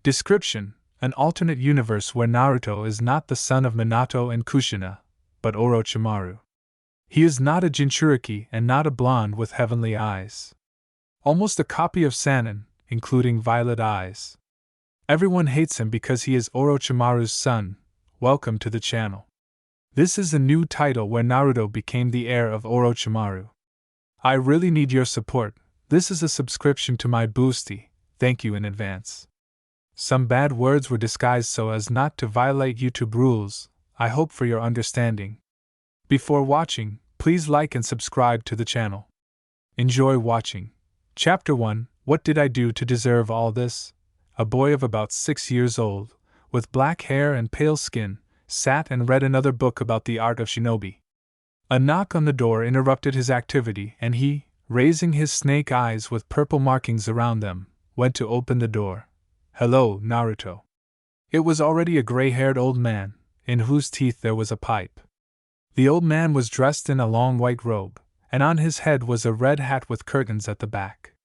Description: an alternate universe where Naruto is not the son of Minato and Kushina, but Orochimaru. He is not a Jinchuriki and not a blonde with heavenly eyes. Almost a copy of Sannin, including violet eyes. Everyone hates him because he is Orochimaru's son. Welcome to the channel. This is a new title where Naruto became the heir of Orochimaru. I really need your support. This is a subscription to my boosty. Thank you in advance. Some bad words were disguised so as not to violate YouTube rules. I hope for your understanding. Before watching, please like and subscribe to the channel. Enjoy watching. Chapter 1: What did I do to deserve all this? A boy of about 6 years old, with black hair and pale skin, sat and read another book about the art of shinobi. A knock on the door interrupted his activity, and he, raising his snake eyes with purple markings around them, went to open the door. "Hello, Naruto." It was already a gray-haired old man, in whose teeth there was a pipe. The old man was dressed in a long white robe, and on his head was a red hat with curtains at the back.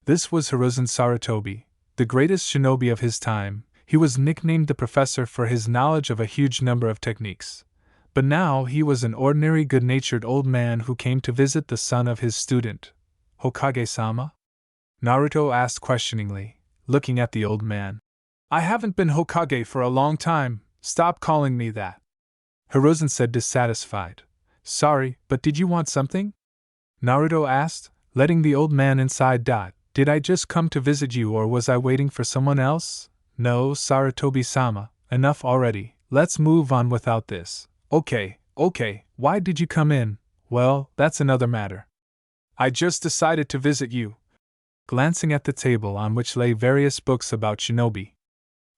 This was Hiruzen Sarutobi, the greatest shinobi of his time. He was nicknamed the Professor for his knowledge of a huge number of techniques. But now he was an ordinary good-natured old man who came to visit the son of his student. "Hokage-sama?" Naruto asked questioningly, looking at the old man. "I haven't been Hokage for a long time, stop calling me that," Hiruzen said dissatisfied. "Sorry, but did you want something?" Naruto asked, letting the old man inside. "Did I just come to visit you or was I waiting for someone else?" "No, Sarutobi-sama, enough already, let's move on without this." Okay, why did you come in?" "Well, that's another matter. I just decided to visit you." Glancing at the table on which lay various books about shinobi.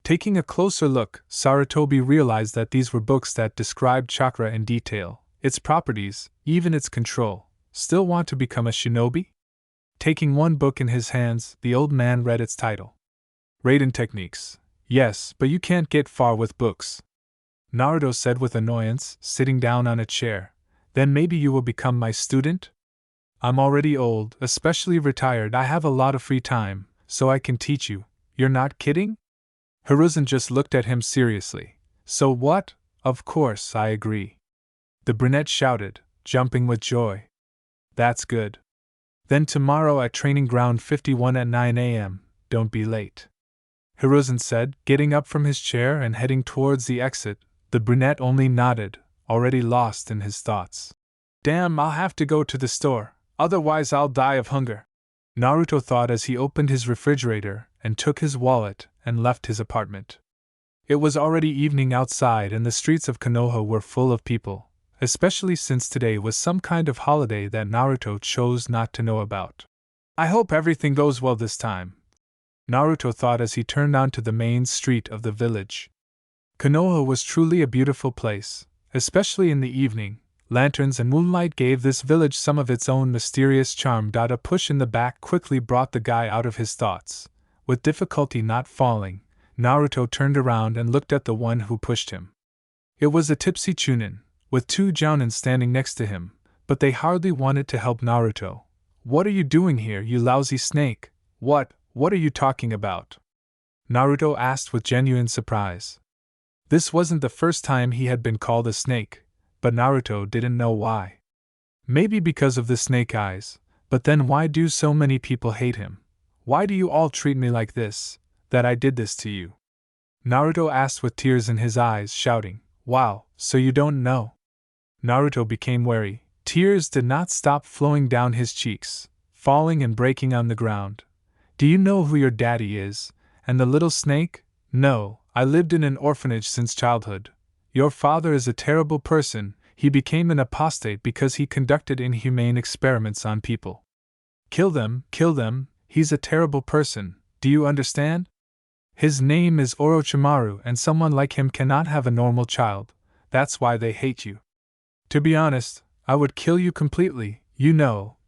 Taking a closer look, Sarutobi realized that these were books that described chakra in detail, its properties, even its control. Still want to become a shinobi? Taking one book in his hands, the old man read its title. Raiden Techniques. "Yes, but you can't get far with books," Naruto said with annoyance, sitting down on a chair. "Then maybe you will become my student?" "I'm already old, especially retired. I have a lot of free time, so I can teach you." "You're not kidding?" Hiruzen just looked at him seriously. "So what? Of course, I agree," the brunette shouted, jumping with joy. "That's good. Then tomorrow at Training Ground 51 at 9 a.m., don't be late," Hiruzen said, getting up from his chair and heading towards the exit. The brunette only nodded, already lost in his thoughts. "Damn, I'll have to go to the store, otherwise I'll die of hunger," Naruto thought as he opened his refrigerator and took his wallet and left his apartment. It was already evening outside and the streets of Konoha were full of people, especially since today was some kind of holiday that Naruto chose not to know about. "I hope everything goes well this time," Naruto thought as he turned onto the main street of the village. Konoha was truly a beautiful place, especially in the evening. Lanterns and moonlight gave this village some of its own mysterious charm. A push in the back quickly brought the guy out of his thoughts. With difficulty not falling, Naruto turned around and looked at the one who pushed him. It was a tipsy Chunin, with 2 Jounin standing next to him, but they hardly wanted to help Naruto. "What are you doing here, you lousy snake?" What are you talking about?" Naruto asked with genuine surprise. This wasn't the first time he had been called a snake, but Naruto didn't know why. Maybe because of the snake eyes, but then why do so many people hate him? "Why do you all treat me like this, that I did this to you?" Naruto asked with tears in his eyes, shouting, "Wow, so you don't know?" Naruto became wary. Tears did not stop flowing down his cheeks, falling and breaking on the ground. "Do you know who your daddy is, and the little snake?" "No, I lived in an orphanage since childhood." "Your father is a terrible person, he became an apostate because he conducted inhumane experiments on people." Kill them, he's a terrible person, do you understand? "His name is Orochimaru and someone like him cannot have a normal child, that's why they hate you." "To be honest, I would kill you completely,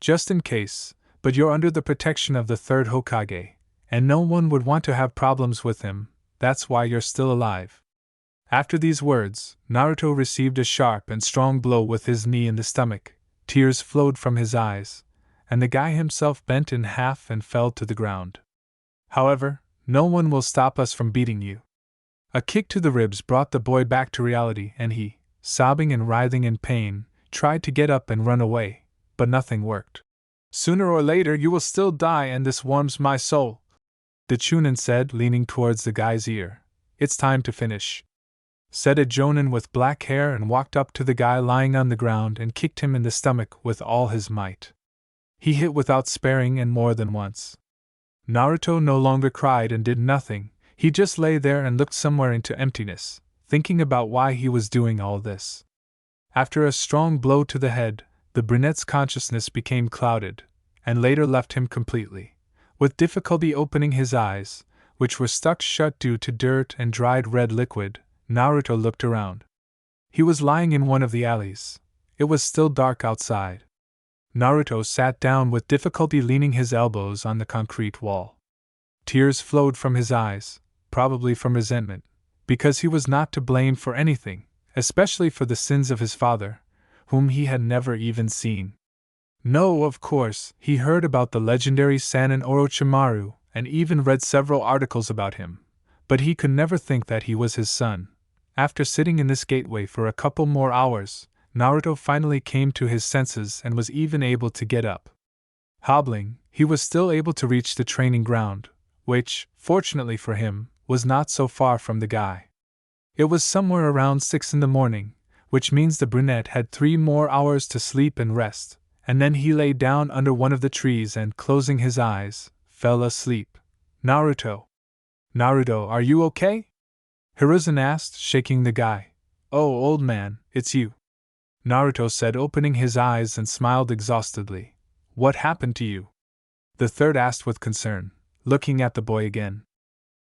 just in case, but you're under the protection of the 3rd Hokage, and no one would want to have problems with him, that's why you're still alive." After these words, Naruto received a sharp and strong blow with his knee in the stomach, tears flowed from his eyes, and the guy himself bent in half and fell to the ground. However, no one will stop us from beating you. A kick to the ribs brought the boy back to reality, and he, sobbing and writhing in pain, tried to get up and run away, but nothing worked. Sooner or later you will still die, and this warms my soul, the Chunin said, leaning towards the guy's ear. It's time to finish, said a jonin with black hair, and walked up to the guy lying on the ground and kicked him in the stomach with all his might. He hit without sparing and more than once. Naruto no longer cried and did nothing, he just lay there and looked somewhere into emptiness, thinking about why he was doing all this. After a strong blow to the head, the brunette's consciousness became clouded, and later left him completely. With difficulty opening his eyes, which were stuck shut due to dirt and dried red liquid, Naruto looked around. He was lying in one of the alleys. It was still dark outside. Naruto sat down with difficulty, leaning his elbows on the concrete wall. Tears flowed from his eyes, probably from resentment, because he was not to blame for anything, especially for the sins of his father, whom he had never even seen. No, of course, he heard about the legendary Sannin Orochimaru, and even read several articles about him, but he could never think that he was his son. After sitting in this gateway for a couple more hours, Naruto finally came to his senses and was even able to get up. Hobbling, he was still able to reach the training ground, which, fortunately for him, was not so far from the guy. It was somewhere around 6 in the morning, which means the brunette had 3 more hours to sleep and rest, and then he lay down under one of the trees and, closing his eyes, fell asleep. Naruto, are you okay? Hiruzen asked, shaking the guy. Oh, old man, it's you. Naruto said, opening his eyes, and smiled exhaustedly. What happened to you? The third asked with concern, looking at the boy again.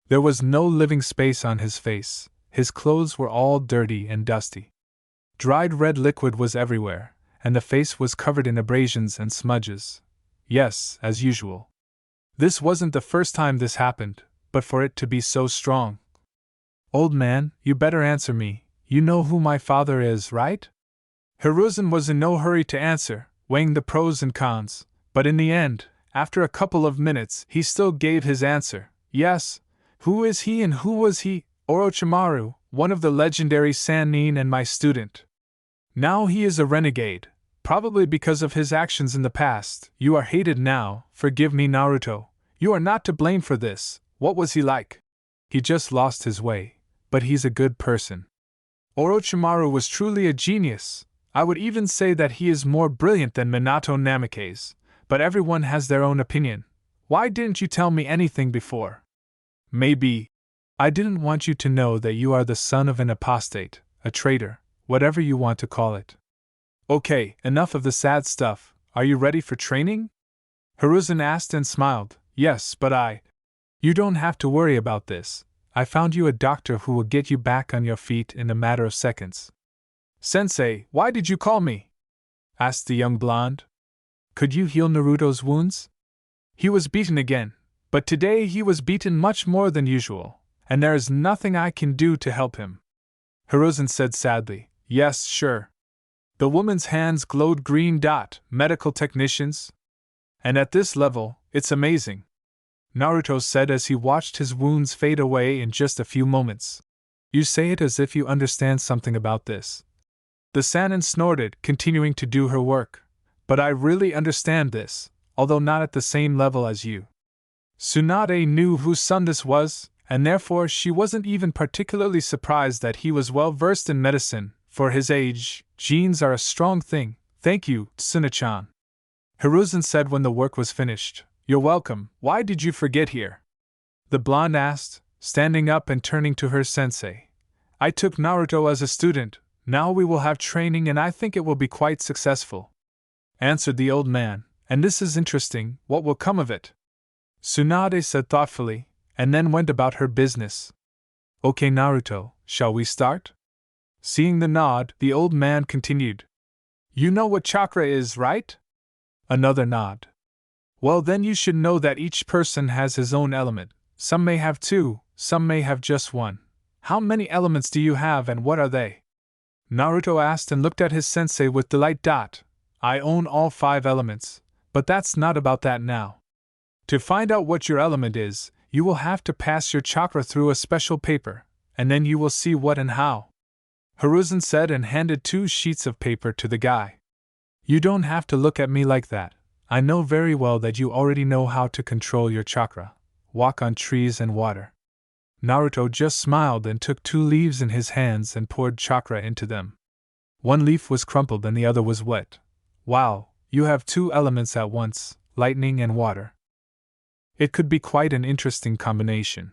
There was no living space on his face. His clothes were all dirty and dusty. Dried red liquid was everywhere, and the face was covered in abrasions and smudges. Yes, as usual. This wasn't the first time this happened, but for it to be so strong. Old man, you better answer me. You know who my father is, right? Hiruzen was in no hurry to answer, weighing the pros and cons, but in the end, after a couple of minutes, he still gave his answer. Yes. Who is he and who was he? Orochimaru, one of the legendary Sannin and my student. Now he is a renegade, probably because of his actions in the past. You are hated now. Forgive me, Naruto. You are not to blame for this. What was he like? He just lost his way, but he's a good person. Orochimaru was truly a genius. I would even say that he is more brilliant than Minato Namikaze, but everyone has their own opinion. Why didn't you tell me anything before? Maybe. I didn't want you to know that you are the son of an apostate, a traitor, whatever you want to call it. Okay, enough of the sad stuff. Are you ready for training? Hiruzen asked and smiled. Yes, but You don't have to worry about this. I found you a doctor who will get you back on your feet in a matter of seconds. Sensei, why did you call me? Asked the young blonde. Could you heal Naruto's wounds? He was beaten again, but today he was beaten much more than usual, and there is nothing I can do to help him. Hiruzen said sadly. Yes, sure. The woman's hands glowed green. Medical technicians? And at this level, it's amazing. Naruto said as he watched his wounds fade away in just a few moments. You say it as if you understand something about this. The Sannin snorted, continuing to do her work. But I really understand this, although not at the same level as you. Tsunade knew whose son this was, and therefore she wasn't even particularly surprised that he was well versed in medicine. For his age, genes are a strong thing. Thank you, Tsuna-chan. Hiruzen said when the work was finished. You're welcome. Why did you forget here? The blonde asked, standing up and turning to her sensei. I took Naruto as a student. Now we will have training and I think it will be quite successful. Answered the old man, and this is interesting. What will come of it? Tsunade said thoughtfully, and then went about her business. Okay, Naruto, shall we start? Seeing the nod, the old man continued. You know what chakra is, right? Another nod. Well, then you should know that each person has his own element. Some may have 2, some may have just 1. How many elements do you have and what are they? Naruto asked and looked at his sensei with delight. I own all 5 elements, but that's not about that now. To find out what your element is, You will have to pass your chakra through a special paper, and then you will see what and how. Hiruzen said and handed 2 sheets of paper to the guy. You don't have to look at me like that. I know very well that you already know how to control your chakra, walk on trees and water. Naruto just smiled and took 2 leaves in his hands and poured chakra into them. One leaf was crumpled and the other was wet. Wow, you have 2 elements at once, lightning and water. It could be quite an interesting combination.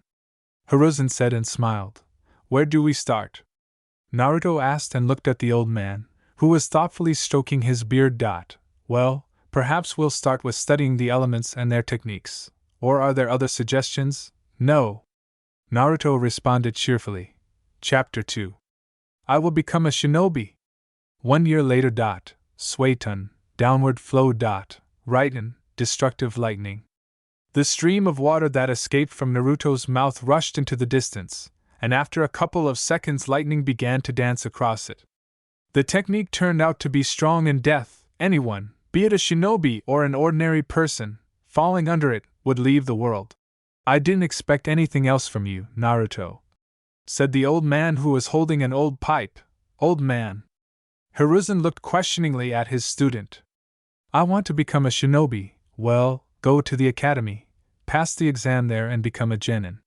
Hiruzen said and smiled. Where do we start? Naruto asked and looked at the old man, who was thoughtfully stroking his beard. Well, perhaps we'll start with studying the elements and their techniques. Or are there other suggestions? No. Naruto responded cheerfully. Chapter 2. I will become a shinobi. 1 year later. Suetun, downward flow. Raiten, destructive lightning. The stream of water that escaped from Naruto's mouth rushed into the distance, and after a couple of seconds lightning began to dance across it. The technique turned out to be strong in death. Anyone, be it a shinobi or an ordinary person, falling under it, would leave the world. I didn't expect anything else from you, Naruto, said the old man who was holding an old pipe. Old man. Hiruzen looked questioningly at his student. I want to become a shinobi. Well, go to the academy, pass the exam there and become a genin.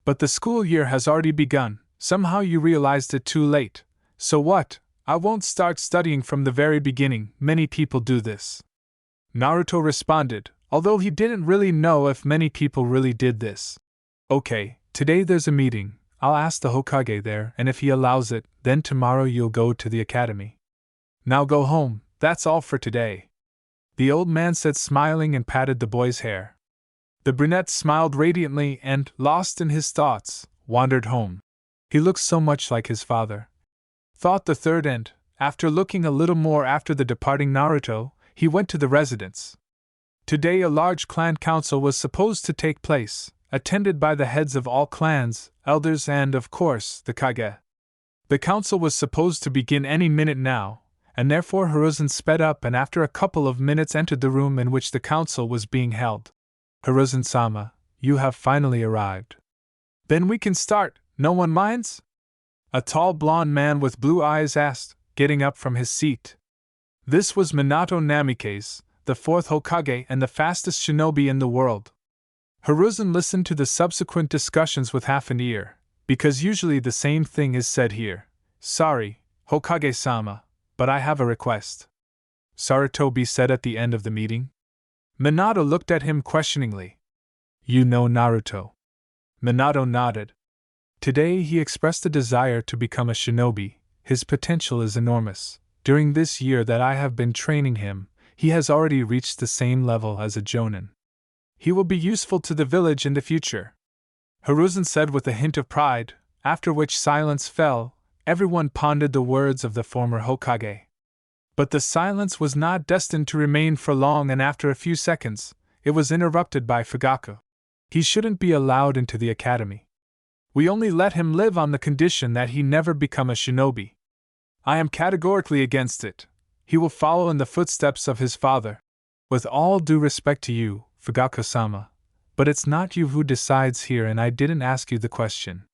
But the school year has already begun. Somehow you realized it too late. So what? I won't start studying from the very beginning. Many people do this. Naruto responded, although he didn't really know if many people really did this. Okay, today there's a meeting. I'll ask the Hokage there, and if he allows it, then tomorrow you'll go to the academy. Now go home, that's all for today. The old man said, smiling, and patted the boy's hair. The brunette smiled radiantly and, lost in his thoughts, wandered home. He looks so much like his father, thought the third, and, after looking a little more after the departing Naruto, he went to the residence. Today a large clan council was supposed to take place, attended by the heads of all clans, elders and, of course, the Kage. The council was supposed to begin any minute now, and therefore Hiruzen sped up and after a couple of minutes entered the room in which the council was being held. Hiruzen-sama, you have finally arrived. Then we can start, no one minds? A tall blonde man with blue eyes asked, getting up from his seat. This was Minato Namikaze, the 4th Hokage and the fastest shinobi in the world. Hiruzen listened to the subsequent discussions with half an ear, because usually the same thing is said here. Sorry, Hokage-sama, but I have a request. Sarutobi said at the end of the meeting. Minato looked at him questioningly. You know Naruto. Minato nodded. Today he expressed a desire to become a shinobi. His potential is enormous. During this year that I have been training him, he has already reached the same level as a jonin. He will be useful to the village in the future. Hiruzen said with a hint of pride, after which silence fell. Everyone pondered the words of the former Hokage. But the silence was not destined to remain for long, and after a few seconds, it was interrupted by Fugaku. He shouldn't be allowed into the academy. We only let him live on the condition that he never become a shinobi. I am categorically against it. He will follow in the footsteps of his father. With all due respect to you, Fugaku-sama, but it's not you who decides here and I didn't ask you the question.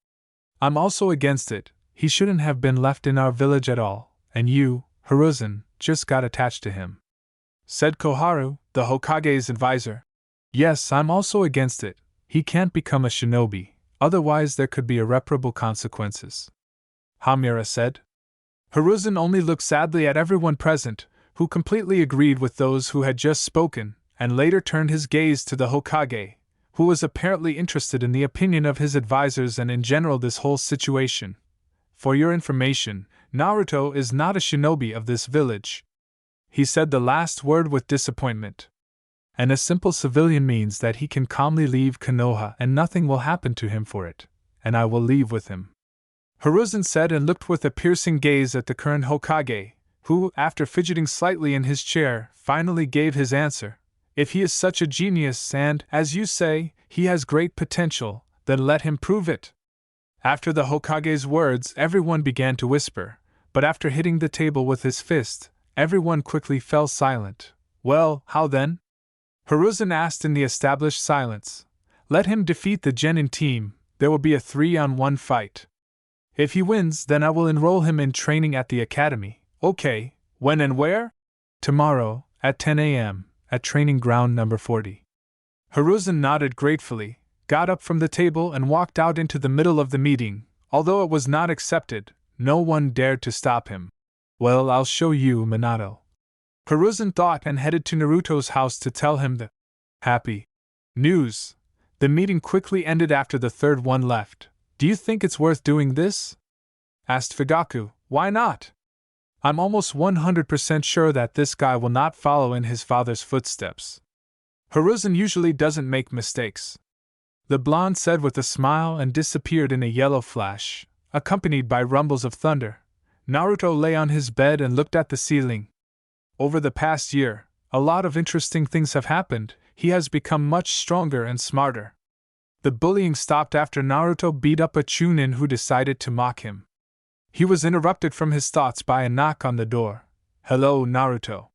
I'm also against it. He shouldn't have been left in our village at all, and you, Hiruzen, just got attached to him, said Koharu, the Hokage's advisor. Yes, I'm also against it. He can't become a shinobi, otherwise there could be irreparable consequences, Hamura said. Hiruzen only looked sadly at everyone present, who completely agreed with those who had just spoken, and later turned his gaze to the Hokage, who was apparently interested in the opinion of his advisors and in general this whole situation. For your information, Naruto is not a shinobi of this village. He said the last word with disappointment. And a simple civilian means that he can calmly leave Konoha and nothing will happen to him for it, and I will leave with him. Hiruzen said and looked with a piercing gaze at the current Hokage, who, after fidgeting slightly in his chair, finally gave his answer. If he is such a genius and, as you say, he has great potential, then let him prove it. After the Hokage's words, everyone began to whisper, but after hitting the table with his fist, everyone quickly fell silent. Well, how then? Hiruzen asked in the established silence. Let him defeat the genin team. There will be a 3-on-1 fight. If he wins, then I will enroll him in training at the academy. Okay, when and where? Tomorrow, at 10 a.m., at training ground number 40. Hiruzen nodded gratefully, got up from the table and walked out into the middle of the meeting. Although it was not accepted, no one dared to stop him. Well, I'll show you, Minato. Hiruzen thought and headed to Naruto's house to tell him the happy news. The meeting quickly ended after the third one left. Do you think it's worth doing this? Asked Fugaku. Why not? I'm almost 100% sure that this guy will not follow in his father's footsteps. Hiruzen usually doesn't make mistakes, the blonde said with a smile and disappeared in a yellow flash, accompanied by rumbles of thunder. Naruto lay on his bed and looked at the ceiling. Over the past year, a lot of interesting things have happened. He has become much stronger and smarter. The bullying stopped after Naruto beat up a chunin who decided to mock him. He was interrupted from his thoughts by a knock on the door. Hello, Naruto.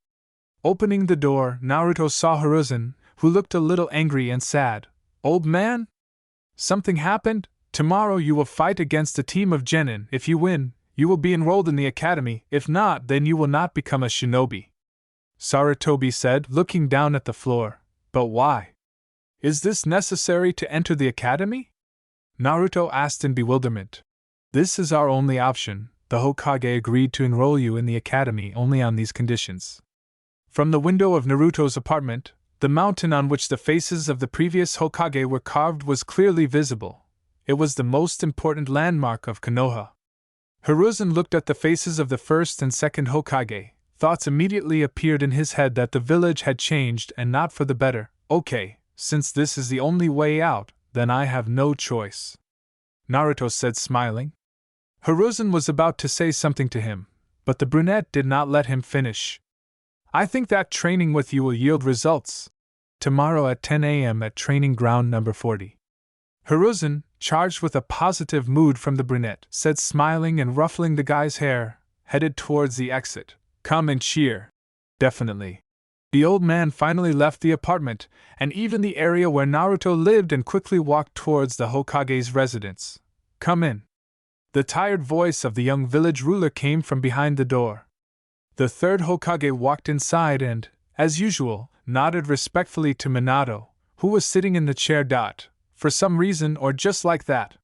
Opening the door, Naruto saw Hiruzen, who looked a little angry and sad. Old man? Something happened? Tomorrow you will fight against a team of genin. If you win, you will be enrolled in the academy. If not, then you will not become a shinobi. Sarutobi said, looking down at the floor. But why? Is this necessary to enter the academy? Naruto asked in bewilderment. This is our only option. The Hokage agreed to enroll you in the academy only on these conditions. From the window of Naruto's apartment, the mountain on which the faces of the previous Hokage were carved was clearly visible. It was the most important landmark of Konoha. Hiruzen looked at the faces of the first and second Hokage. Thoughts immediately appeared in his head that the village had changed and not for the better. Okay, since this is the only way out, then I have no choice, Naruto said, smiling. Hiruzen was about to say something to him, but the brunette did not let him finish. I think that training with you will yield results. Tomorrow at 10 a.m. at training ground number 40. Hiruzen, charged with a positive mood from the brunette, said, smiling and ruffling the guy's hair, headed towards the exit. Come and cheer. Definitely. The old man finally left the apartment, and even the area where Naruto lived, and quickly walked towards the Hokage's residence. Come in. The tired voice of the young village ruler came from behind the door. The third Hokage walked inside and, as usual, nodded respectfully to Minato, who was sitting in the chair. For some reason, or just like that?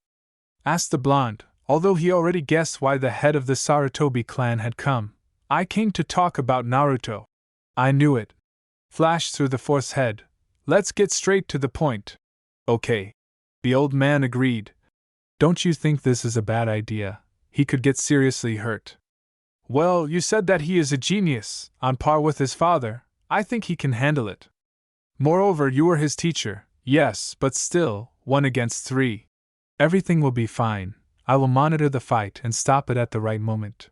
Asked the blonde, although he already guessed why the head of the Sarutobi clan had come. I came to talk about Naruto. I knew it. Flashed through the fourth's head. Let's get straight to the point. Okay. The old man agreed. Don't you think this is a bad idea? He could get seriously hurt. Well, you said that he is a genius, on par with his father. I think he can handle it. Moreover, you were his teacher. Yes, but still, 1 against 3. Everything will be fine. I will monitor the fight and stop it at the right moment.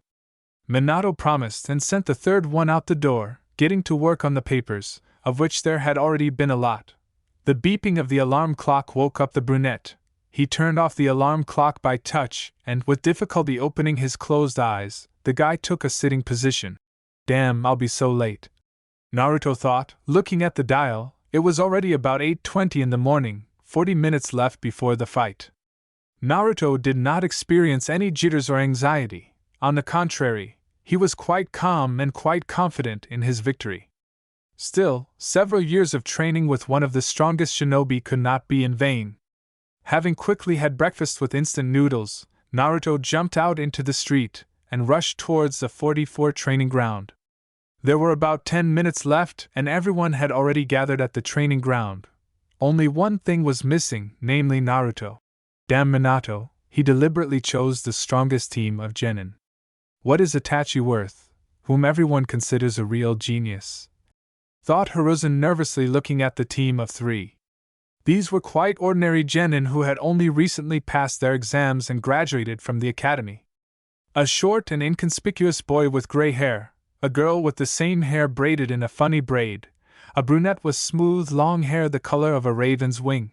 Minato promised and sent the third one out the door, getting to work on the papers, of which there had already been a lot. The beeping of the alarm clock woke up the brunette. He turned off the alarm clock by touch, and with difficulty opening his closed eyes, the guy took a sitting position. Damn, I'll be so late, Naruto thought, looking at the dial. It was already about 8:20 in the morning, 40 minutes left before the fight. Naruto did not experience any jitters or anxiety. On the contrary, he was quite calm and quite confident in his victory. Still, several years of training with one of the strongest shinobi could not be in vain. Having quickly had breakfast with instant noodles, Naruto jumped out into the street and rushed towards the 44 training ground. There were about 10 minutes left, and everyone had already gathered at the training ground. Only one thing was missing, namely Naruto. Damn Minato, he deliberately chose the strongest team of genin. What is Itachi worth, whom everyone considers a real genius? Thought Hiruzen nervously, looking at the team of 3. These were quite ordinary genin who had only recently passed their exams and graduated from the academy. A short and inconspicuous boy with gray hair, a girl with the same hair braided in a funny braid, a brunette with smooth long hair the color of a raven's wing.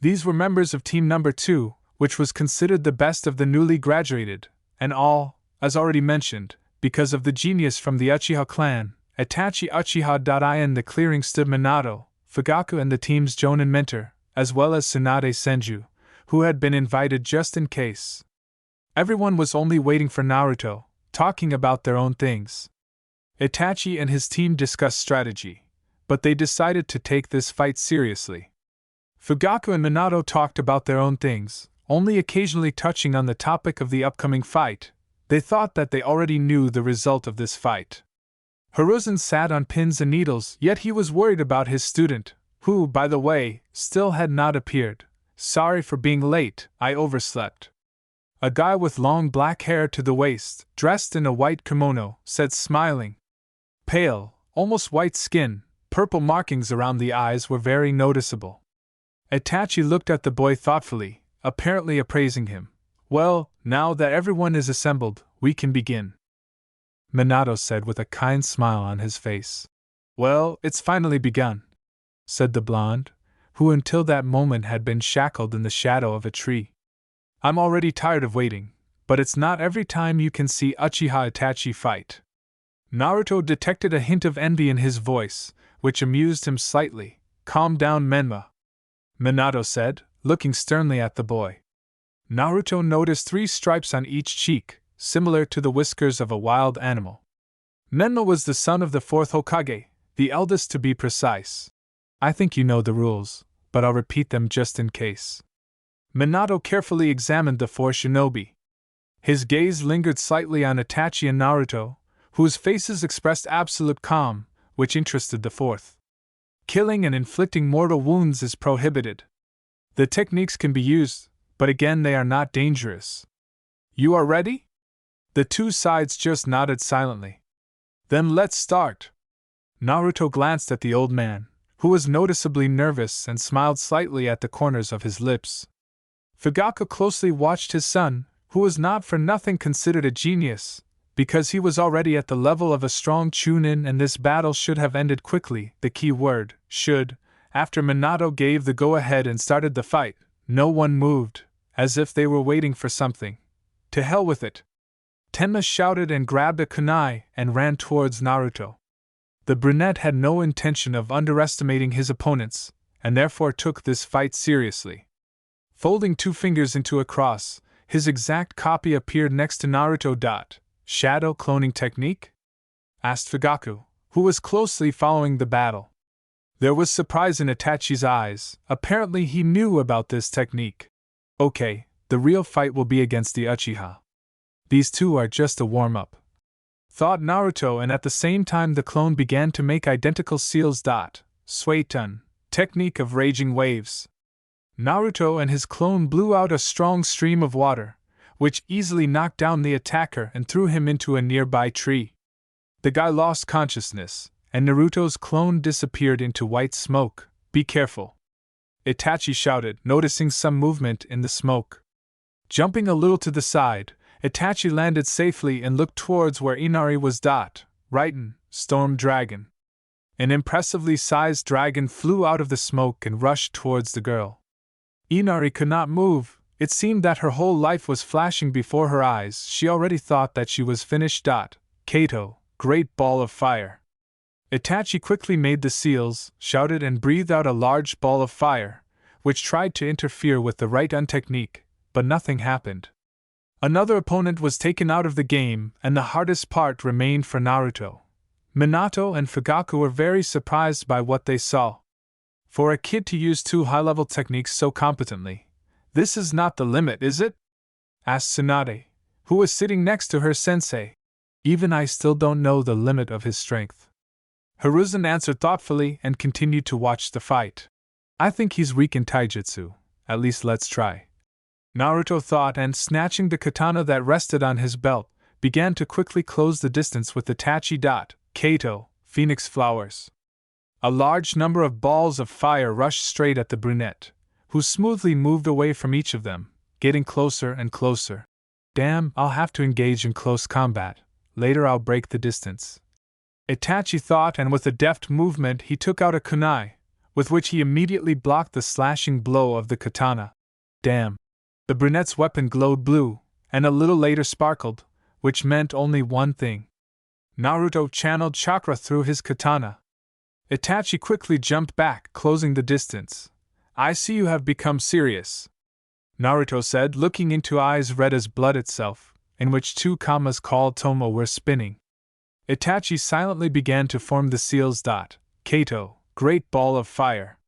These were members of Team Number 2, which was considered the best of the newly graduated, and all, as already mentioned, because of the genius from the Uchiha clan, Itachi Uchiha. In the clearing stood Minato, Fugaku and the team's jonin mentor, as well as Tsunade Senju, who had been invited just in case. Everyone was only waiting for Naruto, talking about their own things. Itachi and his team discussed strategy, but they decided to take this fight seriously. Fugaku and Minato talked about their own things, only occasionally touching on the topic of the upcoming fight. They thought that they already knew the result of this fight. Hiruzen sat on pins and needles, yet he was worried about his student, who, by the way, still had not appeared. Sorry for being late, I overslept. A guy with long black hair to the waist, dressed in a white kimono, said smiling. Pale, almost white skin, purple markings around the eyes were very noticeable. Itachi looked at the boy thoughtfully, apparently appraising him. Well, now that everyone is assembled, we can begin, Minato said with a kind smile on his face. Well, it's finally begun, said the blonde, who until that moment had been shackled in the shadow of a tree. I'm already tired of waiting, but it's not every time you can see Uchiha Itachi fight. Naruto detected a hint of envy in his voice, which amused him slightly. Calm down, Menma, Minato said, looking sternly at the boy. Naruto noticed 3 stripes on each cheek, similar to the whiskers of a wild animal. Menma was the son of the 4th Hokage, the eldest to be precise. I think you know the rules, but I'll repeat them just in case. Minato carefully examined the 4 shinobi. His gaze lingered slightly on Itachi and Naruto, whose faces expressed absolute calm, which interested the 4th. Killing and inflicting mortal wounds is prohibited. The techniques can be used, but again they are not dangerous. You are ready? The 2 sides just nodded silently. Then let's start. Naruto glanced at the old man, who was noticeably nervous and smiled slightly at the corners of his lips. Fugaku closely watched his son, who was not for nothing considered a genius, because he was already at the level of a strong chunin and this battle should have ended quickly, the key word, should. After Minato gave the go-ahead and started the fight, no one moved, as if they were waiting for something. To hell with it! Tenma shouted and grabbed a kunai and ran towards Naruto. The brunette had no intention of underestimating his opponents, and therefore took this fight seriously. Folding 2 fingers into a cross, his exact copy appeared next to Naruto. Shadow cloning technique? Asked Fugaku, who was closely following the battle. There was surprise in Itachi's eyes. Apparently he knew about this technique. Okay, the real fight will be against the Uchiha. These 2 are just a warm-up, thought Naruto, and at the same time the clone began to make identical seals. Suetun, technique of raging waves. Naruto and his clone blew out a strong stream of water, which easily knocked down the attacker and threw him into a nearby tree. The guy lost consciousness, and Naruto's clone disappeared into white smoke. Be careful, Itachi shouted, noticing some movement in the smoke. Jumping a little to the side, Itachi landed safely and looked towards where Inari was. Righten, Storm Dragon. An impressively sized dragon flew out of the smoke and rushed towards the girl. Inari could not move. It seemed that her whole life was flashing before her eyes. She already thought that she was finished. Kato, great ball of fire. Itachi quickly made the seals, shouted and breathed out a large ball of fire, which tried to interfere with the right-on technique, but nothing happened. Another opponent was taken out of the game, and the hardest part remained for Naruto. Minato and Fugaku were very surprised by what they saw. For a kid to use 2 high-level techniques so competently, this is not the limit, is it? Asked Tsunade, who was sitting next to her sensei. Even I still don't know the limit of his strength. Hiruzen answered thoughtfully and continued to watch the fight. I think he's weak in taijutsu. At least let's try, Naruto thought, and snatching the katana that rested on his belt, began to quickly close the distance with Itachi. Kato, Phoenix Flowers. A large number of balls of fire rushed straight at the brunette, who smoothly moved away from each of them, getting closer and closer. Damn, I'll have to engage in close combat. Later I'll break the distance, Itachi thought, and with a deft movement he took out a kunai, with which he immediately blocked the slashing blow of the katana. Damn. The brunette's weapon glowed blue, and a little later sparkled, which meant only one thing. Naruto channeled chakra through his katana. Itachi quickly jumped back, closing the distance. I see you have become serious, Naruto said, looking into eyes red as blood itself, in which 2 commas called tomo were spinning. Itachi silently began to form the seals. Kato, great ball of fire.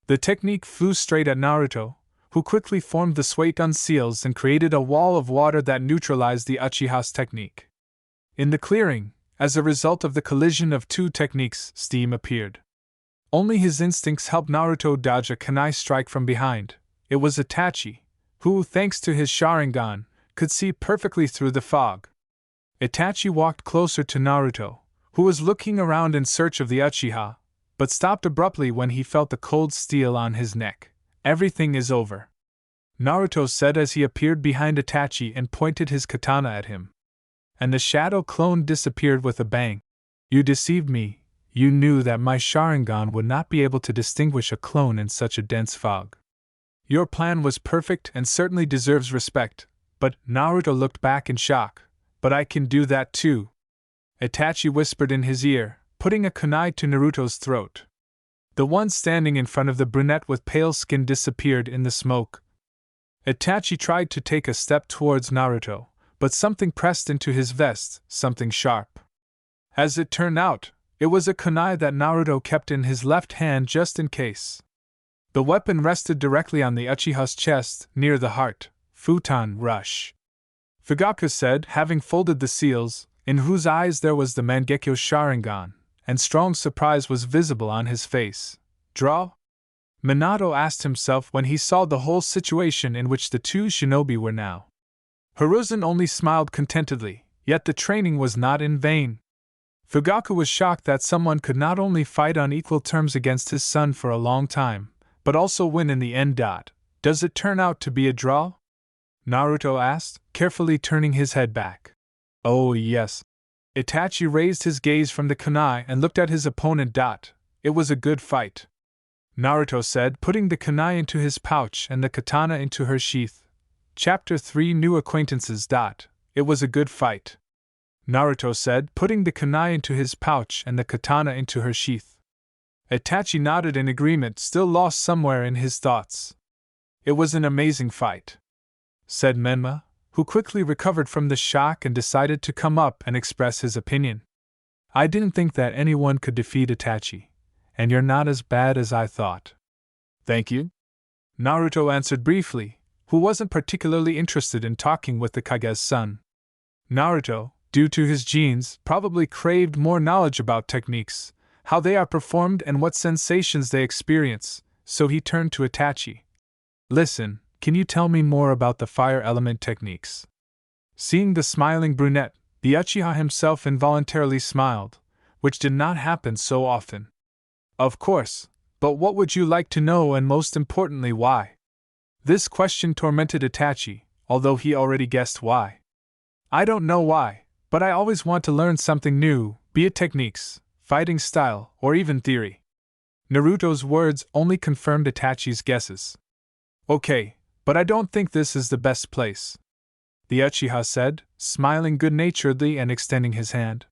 The technique flew straight at Naruto, who quickly formed the Suiton seals and created a wall of water that neutralized the Uchiha's technique. In the clearing, as a result of the collision of 2 techniques, steam appeared. Only his instincts helped Naruto dodge a kunai strike from behind. It was Itachi, who, thanks to his Sharingan, could see perfectly through the fog. Itachi walked closer to Naruto, who was looking around in search of the Uchiha, but stopped abruptly when he felt the cold steel on his neck. Everything is over, Naruto said as he appeared behind Itachi and pointed his katana at him. And the shadow clone disappeared with a bang. You deceived me. You knew that my Sharingan would not be able to distinguish a clone in such a dense fog. Your plan was perfect and certainly deserves respect, but Naruto looked back in shock. But I can do that too, Itachi whispered in his ear, putting a kunai to Naruto's throat. The one standing in front of the brunette with pale skin disappeared in the smoke. Itachi tried to take a step towards Naruto, but something pressed into his vest, something sharp. As it turned out, it was a kunai that Naruto kept in his left hand just in case. The weapon rested directly on the Uchiha's chest, near the heart. Futon rush, Fugaku said, having folded the seals, in whose eyes there was the Mangekyo Sharingan, and strong surprise was visible on his face. Draw? Minato asked himself when he saw the whole situation in which the 2 shinobi were now. Hiruzen only smiled contentedly, yet the training was not in vain. Fugaku was shocked that someone could not only fight on equal terms against his son for a long time, but also win in the end. Does it turn out to be a draw? Naruto asked, carefully turning his head back. Oh yes. Itachi raised his gaze from the kunai and looked at his opponent. It was a good fight, Naruto said, putting the kunai into his pouch and the katana into her sheath. Chapter 3 New Acquaintances. It was a good fight, Naruto said, putting the kunai into his pouch and the katana into her sheath. Itachi nodded in agreement, still lost somewhere in his thoughts. It was an amazing fight, said Menma, who quickly recovered from the shock and decided to come up and express his opinion. I didn't think that anyone could defeat Itachi, and you're not as bad as I thought. Thank you, Naruto answered briefly, who wasn't particularly interested in talking with the Kage's son. Naruto, due to his genes, probably craved more knowledge about techniques, how they are performed and what sensations they experience, so he turned to Itachi. Listen, can you tell me more about the fire element techniques? Seeing the smiling brunette, the Uchiha himself involuntarily smiled, which did not happen so often. Of course, but what would you like to know, and most importantly, why? This question tormented Itachi, although he already guessed why. I don't know why, but I always want to learn something new, be it techniques, fighting style, or even theory. Naruto's words only confirmed Itachi's guesses. Okay, but I don't think this is the best place, the Uchiha said, smiling good-naturedly and extending his hand.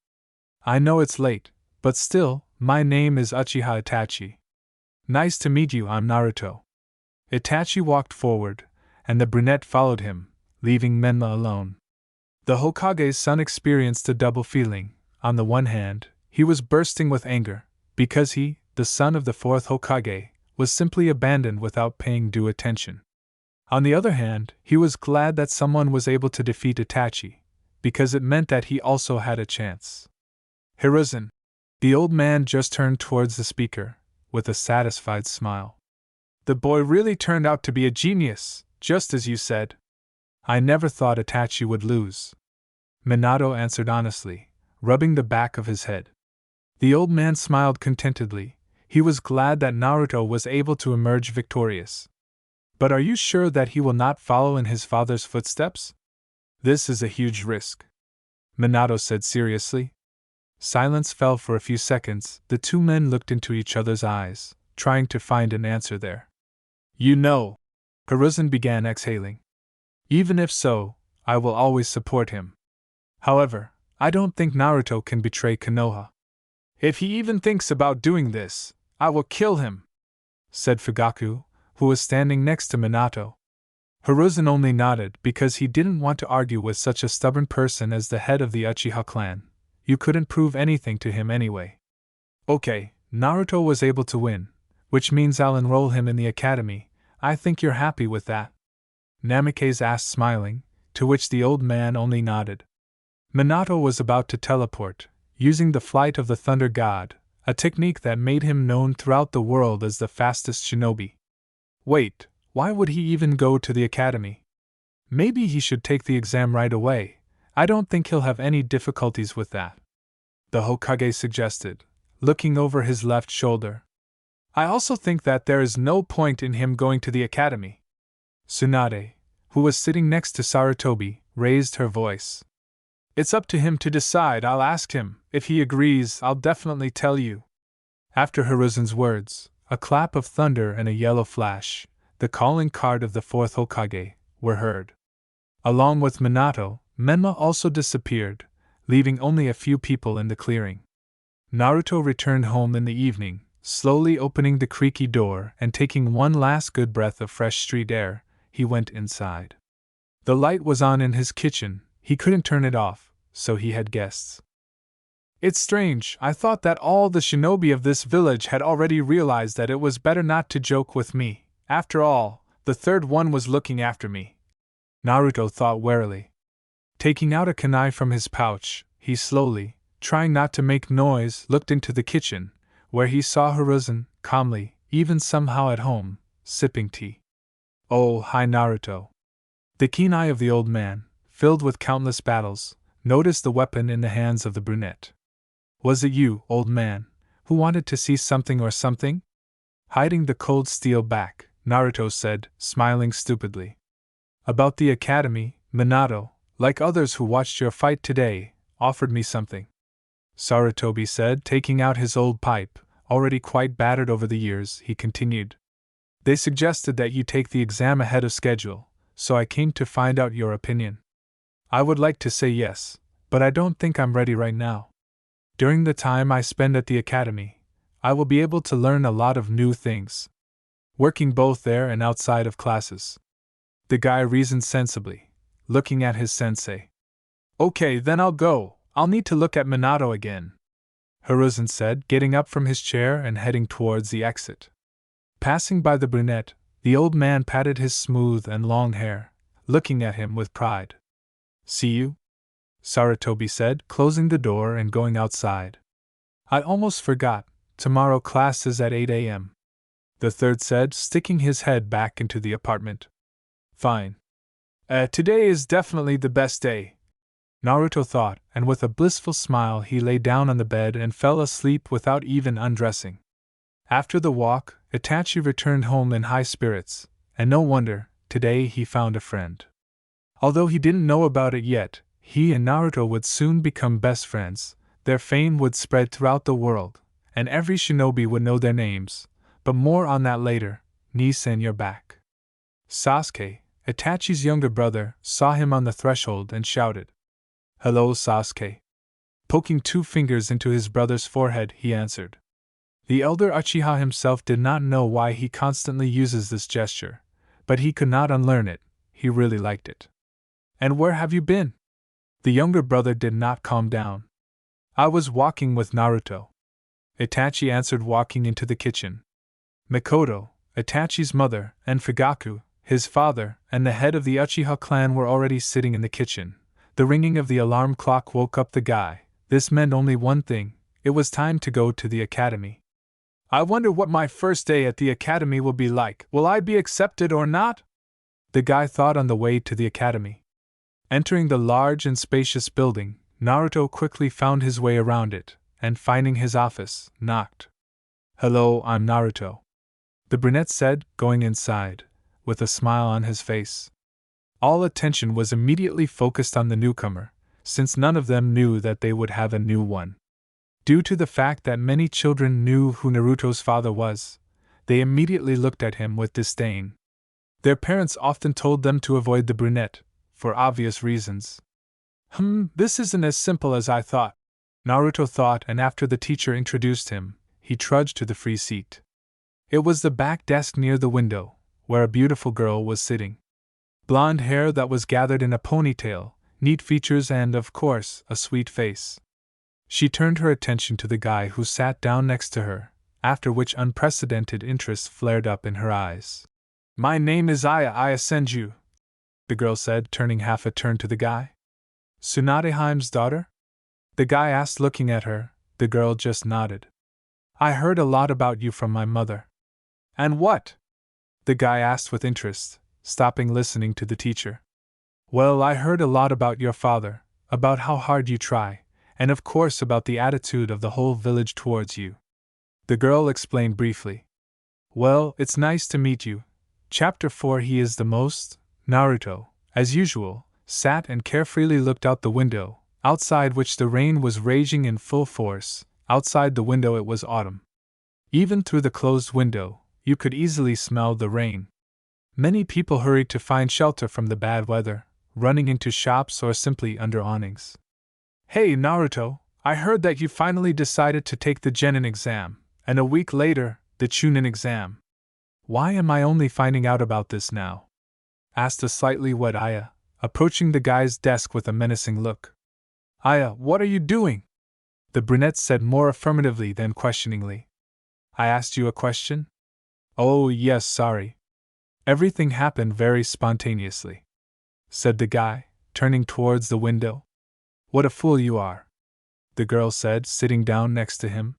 I know it's late, but still, my name is Uchiha Itachi. Nice to meet you, I'm Naruto. Itachi walked forward, and the brunette followed him, leaving Menma alone. The Hokage's son experienced a double feeling. On the one hand, he was bursting with anger, because he, the son of the 4th Hokage, was simply abandoned without paying due attention. On the other hand, he was glad that someone was able to defeat Itachi, because it meant that he also had a chance. Hiruzen. The old man just turned towards the speaker, with a satisfied smile. The boy really turned out to be a genius, just as you said. I never thought Itachi would lose, Minato answered honestly, rubbing the back of his head. The old man smiled contentedly. He was glad that Naruto was able to emerge victorious. But are you sure that he will not follow in his father's footsteps? This is a huge risk, Minato said seriously. Silence fell for a few seconds. The 2 men looked into each other's eyes, trying to find an answer there. You know, Hiruzen began exhaling. Even if so, I will always support him. However, I don't think Naruto can betray Konoha. If he even thinks about doing this, I will kill him, said Fugaku, who was standing next to Minato. Hiruzen only nodded because he didn't want to argue with such a stubborn person as the head of the Uchiha clan. You couldn't prove anything to him anyway. Okay, Naruto was able to win, which means I'll enroll him in the academy. I think you're happy with that? Namikaze asked, smiling, to which the old man only nodded. Minato was about to teleport, using the flight of the Thunder God, a technique that made him known throughout the world as the fastest shinobi. Wait, why would he even go to the academy? Maybe he should take the exam right away. I don't think he'll have any difficulties with that, the Hokage suggested, looking over his left shoulder. I also think that there is no point in him going to the academy. Tsunade, who was sitting next to Sarutobi, raised her voice. It's up to him to decide. I'll ask him. If he agrees, I'll definitely tell you. After Hiruzen's words, a clap of thunder and a yellow flash, the calling card of the fourth Hokage, were heard. Along with Minato, Menma also disappeared, leaving only a few people in the clearing. Naruto returned home in the evening, slowly opening the creaky door and taking one last good breath of fresh street air. He went inside. The light was on in his kitchen. He couldn't turn it off, so he had guests. It's strange, I thought that all the shinobi of this village had already realized that it was better not to joke with me. After all, the third one was looking after me. Naruto thought warily. Taking out a kunai from his pouch, he slowly, trying not to make noise, looked into the kitchen, where he saw Hiruzen, calmly, even somehow at home, sipping tea. Oh, hi Naruto. The keen eye of the old man, filled with countless battles, noticed the weapon in the hands of the brunette. Was it you, old man, who wanted to see something or something? Hiding the cold steel back, Naruto said, smiling stupidly. About the academy, Minato, like others who watched your fight today, offered me something. Sarutobi said, taking out his old pipe, already quite battered over the years. He continued. They suggested that you take the exam ahead of schedule, so I came to find out your opinion. I would like to say yes, but I don't think I'm ready right now. During the time I spend at the academy, I will be able to learn a lot of new things, working both there and outside of classes. The guy reasoned sensibly, looking at his sensei. Okay, then I'll go. I'll need to look at Minato again, Hiruzen said, getting up from his chair and heading towards the exit. Passing by the brunette, the old man patted his smooth and long hair, looking at him with pride. See you? Sarutobi said, closing the door and going outside. I almost forgot, tomorrow class is at 8 a.m. The third said, sticking his head back into the apartment. Fine. Today is definitely the best day, Naruto thought, and with a blissful smile he lay down on the bed and fell asleep without even undressing. After the walk, Itachi returned home in high spirits, and no wonder, today he found a friend. Although he didn't know about it yet, he and Naruto would soon become best friends. Their fame would spread throughout the world, and every shinobi would know their names, but more on that later. Ni-san, you're back. Sasuke, Itachi's younger brother, saw him on the threshold and shouted. Hello, Sasuke. Poking two fingers into his brother's forehead, he answered. The elder Uchiha himself did not know why he constantly uses this gesture, but he could not unlearn it. He really liked it. And where have you been? The younger brother did not calm down. I was walking with Naruto, Itachi answered, walking into the kitchen. Mikoto, Itachi's mother, and Fugaku, his father, and the head of the Uchiha clan were already sitting in the kitchen. The ringing of the alarm clock woke up the guy. This meant only one thing: it was time to go to the academy. I wonder what my first day at the academy will be like. Will I be accepted or not? The guy thought on the way to the academy. Entering the large and spacious building, Naruto quickly found his way around it, and finding his office, knocked. Hello, I'm Naruto, the brunette said, going inside, with a smile on his face. All attention was immediately focused on the newcomer, since none of them knew that they would have a new one. Due to the fact that many children knew who Naruto's father was, they immediately looked at him with disdain. Their parents often told them to avoid the brunette, for obvious reasons. This isn't as simple as I thought, Naruto thought, and after the teacher introduced him, he trudged to the free seat. It was the back desk near the window, where a beautiful girl was sitting. Blonde hair that was gathered in a ponytail, neat features and, of course, a sweet face. She turned her attention to the guy who sat down next to her, after which unprecedented interest flared up in her eyes. "My name is Aya Senju," the girl said, turning half a turn to the guy. "Tsunadeheim's daughter?" the guy asked, looking at her. The girl just nodded. "I heard a lot about you from my mother." "And what?" the guy asked with interest, stopping listening to the teacher. "Well, I heard a lot about your father, about how hard you try, and of course about the attitude of the whole village towards you," the girl explained briefly. "Well, it's nice to meet you." Chapter 4. He is the most. Naruto, as usual, sat and carefreely looked out the window, outside which the rain was raging in full force. Outside the window it was autumn. Even through the closed window, you could easily smell the rain. Many people hurried to find shelter from the bad weather, running into shops or simply under awnings. "Hey Naruto, I heard that you finally decided to take the Genin exam, and a week later, the Chunin exam. Why am I only finding out about this now?" asked a slightly wet Aya, approaching the guy's desk with a menacing look. "Aya, what are you doing?" the brunette said more affirmatively than questioningly. "I asked you a question?" "Oh, yes, sorry. Everything happened very spontaneously," said the guy, turning towards the window. "What a fool you are," the girl said, sitting down next to him.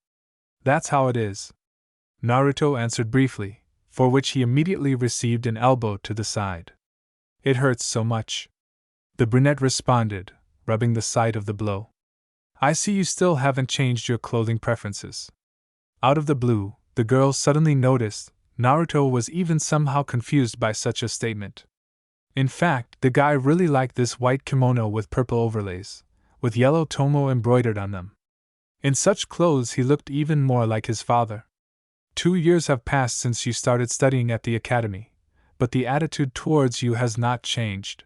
"That's how it is," Naruto answered briefly, for which he immediately received an elbow to the side. "It hurts so much," the brunette responded, rubbing the site of the blow. "I see you still haven't changed your clothing preferences." Out of the blue, the girl suddenly noticed Naruto was even somehow confused by such a statement. In fact, the guy really liked this white kimono with purple overlays, with yellow tomo embroidered on them. In such clothes he looked even more like his father. 2 years have passed since you started studying at the academy, but the attitude towards you has not changed,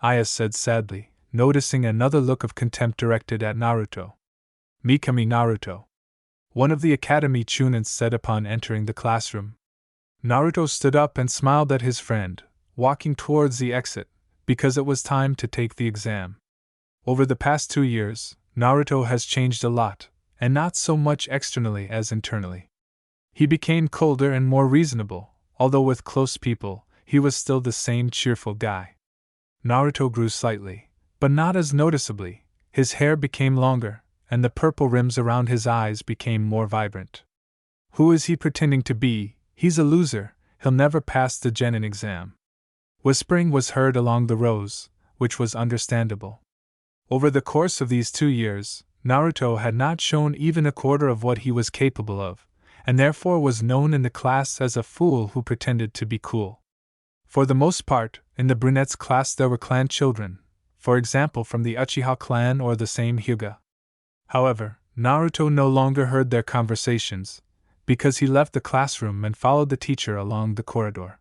Aya said sadly, noticing another look of contempt directed at Naruto. "Mikami Naruto," one of the academy chunins said upon entering the classroom. Naruto stood up and smiled at his friend, walking towards the exit, because it was time to take the exam. Over the past 2 years, Naruto has changed a lot, and not so much externally as internally. He became colder and more reasonable, although with close people, he was still the same cheerful guy. Naruto grew slightly, but not as noticeably. His hair became longer, and the purple rims around his eyes became more vibrant. Who is he pretending to be? He's a loser, he'll never pass the Genin exam. Whispering was heard along the rows, which was understandable. Over the course of these 2 years, Naruto had not shown even a quarter of what he was capable of, and therefore was known in the class as a fool who pretended to be cool. For the most part, in the brunette's class there were clan children, for example from the Uchiha clan or the same Hyuga. However, Naruto no longer heard their conversations, because he left the classroom and followed the teacher along the corridor.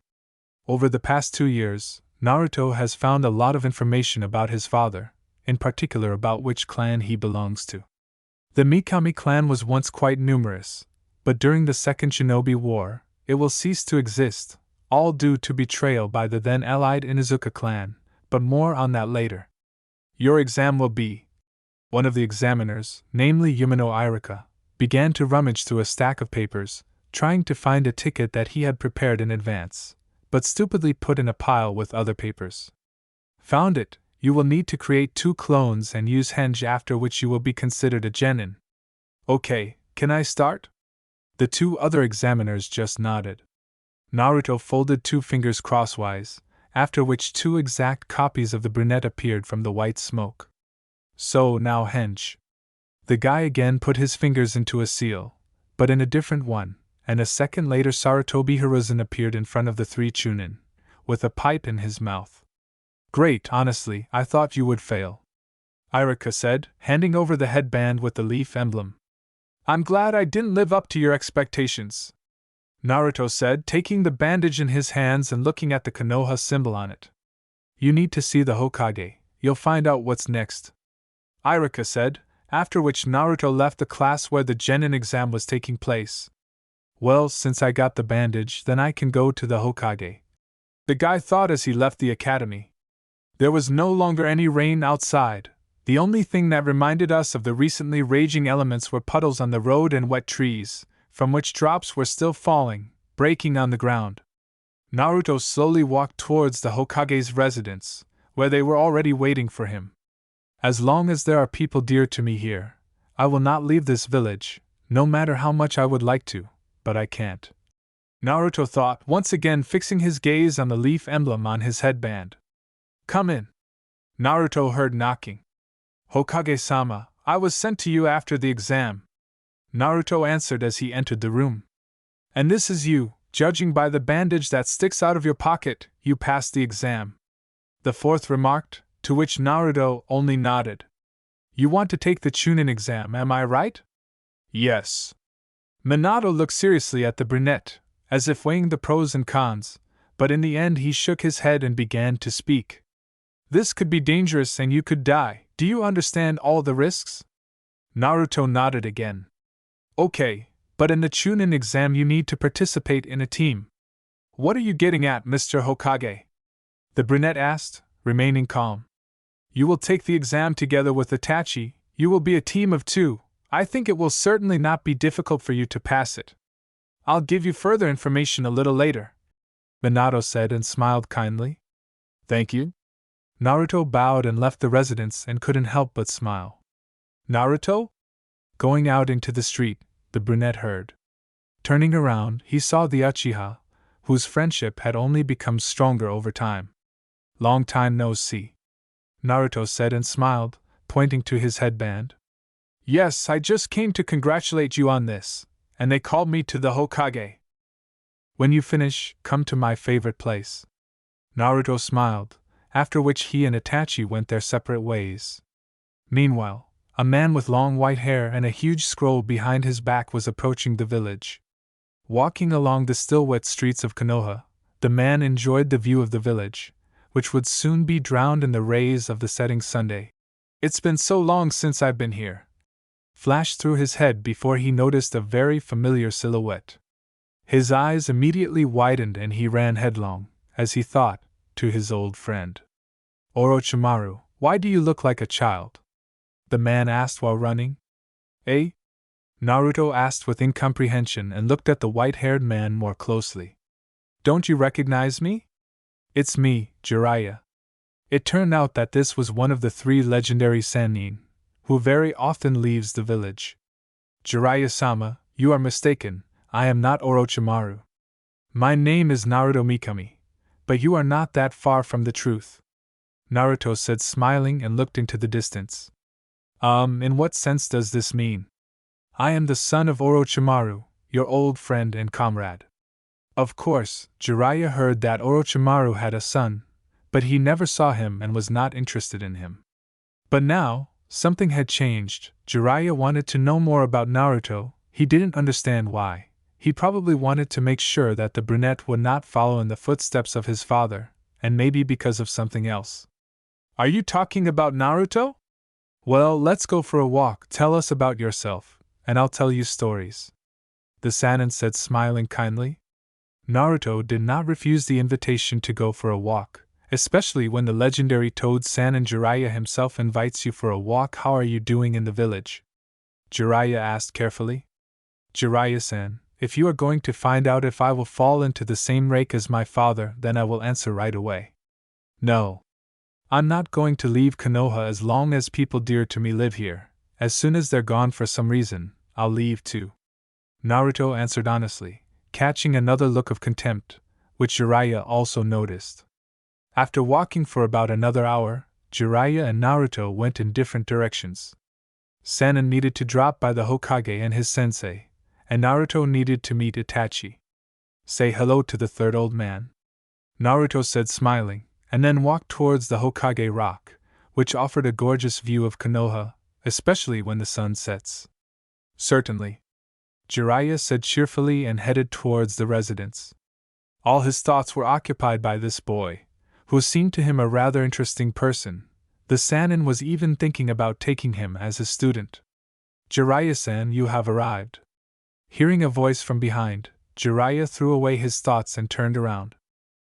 Over the past 2 years, Naruto has found a lot of information about his father, in particular about which clan he belongs to. The Mikami clan was once quite numerous, but during the Second Shinobi War, it will cease to exist, all due to betrayal by the then allied Inuzuka clan, but more on that later. "Your exam will be..." One of the examiners, namely Yumino Irika, began to rummage through a stack of papers, trying to find a ticket that he had prepared in advance, but stupidly put in a pile with other papers. "Found it. You will need to create 2 clones and use henge, after which you will be considered a genin." "Okay, can I start?" The 2 other examiners just nodded. Naruto folded 2 fingers crosswise, after which 2 exact copies of the brunette appeared from the white smoke. "So, now henge." The guy again put his fingers into a seal, but in a different one, and a second later Sarutobi Hiruzen appeared in front of the 3 chunin, with a pipe in his mouth. "Great, honestly, I thought you would fail," Irika said, handing over the headband with the leaf emblem. "I'm glad I didn't live up to your expectations," Naruto said, taking the bandage in his hands and looking at the Konoha symbol on it. "You need to see the Hokage, you'll find out what's next," Irika said, after which Naruto left the class where the Genin exam was taking place. "Well, since I got the bandage, then I can go to the Hokage," the guy thought as he left the academy. There was no longer any rain outside. The only thing that reminded us of the recently raging elements were puddles on the road and wet trees, from which drops were still falling, breaking on the ground. Naruto slowly walked towards the Hokage's residence, where they were already waiting for him. As long as there are people dear to me here, I will not leave this village, no matter how much I would like to, but I can't. Naruto thought, once again fixing his gaze on the leaf emblem on his headband. Come in. Naruto heard knocking. Hokage-sama, I was sent to you after the exam. Naruto answered as he entered the room. And this is you, judging by the bandage that sticks out of your pocket, you passed the exam. The fourth remarked, to which Naruto only nodded. You want to take the Chunin exam, am I right? Yes. Minato looked seriously at the brunette, as if weighing the pros and cons, but in the end he shook his head and began to speak. This could be dangerous and you could die. Do you understand all the risks? Naruto nodded again. Okay, but in the Chunin exam you need to participate in a team. What are you getting at, Mr. Hokage? The brunette asked, remaining calm. You will take the exam together with Itachi. You will be a team of 2. I think it will certainly not be difficult for you to pass it. I'll give you further information a little later, Minato said and smiled kindly. Thank you. Naruto bowed and left the residence and couldn't help but smile. Naruto? Going out into the street, the brunette heard. Turning around, he saw the Uchiha, whose friendship had only become stronger over time. Long time no see, Naruto said and smiled, pointing to his headband. Yes, I just came to congratulate you on this, and they called me to the Hokage. When you finish, come to my favorite place. Naruto smiled, after which he and Itachi went their separate ways. Meanwhile, a man with long white hair and a huge scroll behind his back was approaching the village. Walking along the still wet streets of Konoha, the man enjoyed the view of the village, which would soon be drowned in the rays of the setting sun. It's been so long since I've been here, flashed through his head before he noticed a very familiar silhouette. His eyes immediately widened and he ran headlong, as he thought, to his old friend. Orochimaru, why do you look like a child? The man asked while running. Eh? Naruto asked with incomprehension and looked at the white-haired man more closely. Don't you recognize me? It's me, Jiraiya. It turned out that this was one of the 3 legendary Sannin, who very often leaves the village. Jiraiya-sama, you are mistaken, I am not Orochimaru. My name is Naruto Mikami, but you are not that far from the truth, Naruto said smiling and looked into the distance. In what sense does this mean? I am the son of Orochimaru, your old friend and comrade. Of course, Jiraiya heard that Orochimaru had a son, but he never saw him and was not interested in him. But now, something had changed. Jiraiya wanted to know more about Naruto. He didn't understand why. He probably wanted to make sure that the brunette would not follow in the footsteps of his father, and maybe because of something else. Are you talking about Naruto? Well, let's go for a walk. Tell us about yourself, and I'll tell you stories, the Sannin said smiling kindly. Naruto did not refuse the invitation to go for a walk, especially when the legendary Toad Sannin Jiraiya himself invites you for a walk. How are you doing in the village? Jiraiya asked carefully. Jiraiya-san, if you are going to find out if I will fall into the same rake as my father, then I will answer right away. No. I'm not going to leave Konoha as long as people dear to me live here. As soon as they're gone for some reason, I'll leave too, Naruto answered honestly, catching another look of contempt, which Jiraiya also noticed. After walking for about another hour, Jiraiya and Naruto went in different directions. Sannin needed to drop by the Hokage and his sensei, and Naruto needed to meet Itachi. Say hello to the third old man, Naruto said smiling, and then walked towards the Hokage rock, which offered a gorgeous view of Konoha, especially when the sun sets. Certainly, Jiraiya said cheerfully and headed towards the residence. All his thoughts were occupied by this boy, who seemed to him a rather interesting person. The Sannin was even thinking about taking him as his student. Jiraiya-san, you have arrived. Hearing a voice from behind, Jiraiya threw away his thoughts and turned around.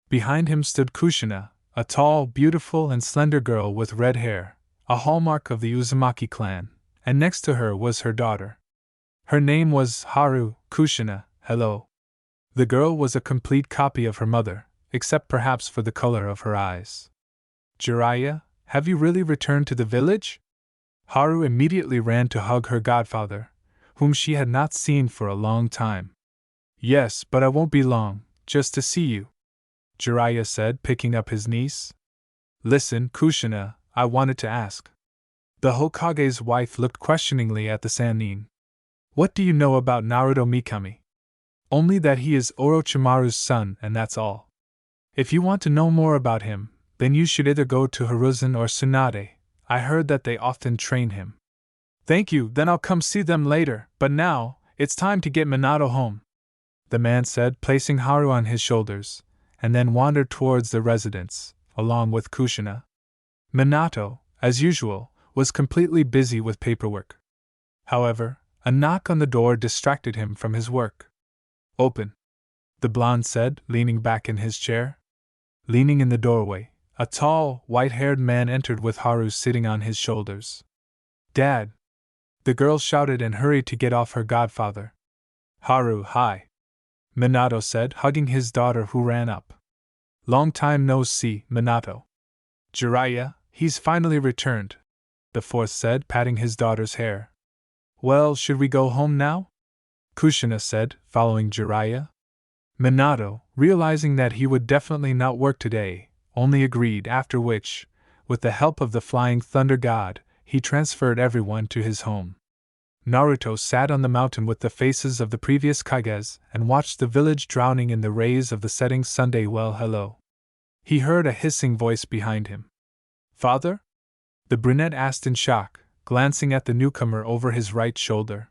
Behind him stood Kushina, a tall, beautiful, and slender girl with red hair, a hallmark of the Uzumaki clan, and next to her was her daughter. Her name was Haru. Kushina, hello. The girl was a complete copy of her mother, except perhaps for the color of her eyes. Jiraiya, have you really returned to the village? Haru immediately ran to hug her godfather, whom she had not seen for a long time. Yes, but I won't be long, just to see you, Jiraiya said, picking up his niece. Listen, Kushina, I wanted to ask. The Hokage's wife looked questioningly at the Sannin. What do you know about Naruto Mikami? Only that he is Orochimaru's son, and that's all. If you want to know more about him, then you should either go to Hiruzen or Tsunade. I heard that they often train him. Thank you, then I'll come see them later, but now, it's time to get Minato home, the man said, placing Haru on his shoulders, and then wandered towards the residence, along with Kushina. Minato, as usual, was completely busy with paperwork. However, a knock on the door distracted him from his work. Open, the blonde said, leaning back in his chair. Leaning in the doorway, a tall, white-haired man entered with Haru sitting on his shoulders. Dad! The girl shouted and hurried to get off her godfather. Haru, hi! Minato said, hugging his daughter who ran up. Long time no see, Minato. Jiraiya, he's finally returned, the fourth said, patting his daughter's hair. Well, should we go home now? Kushina said, following Jiraiya. Minato, realizing that he would definitely not work today, only agreed, after which, with the help of the Flying Thunder God, he transferred everyone to his home. Naruto sat on the mountain with the faces of the previous Kages and watched the village drowning in the rays of the setting sun. Well, hello. He heard a hissing voice behind him. Father? The brunette asked in shock, glancing at the newcomer over his right shoulder.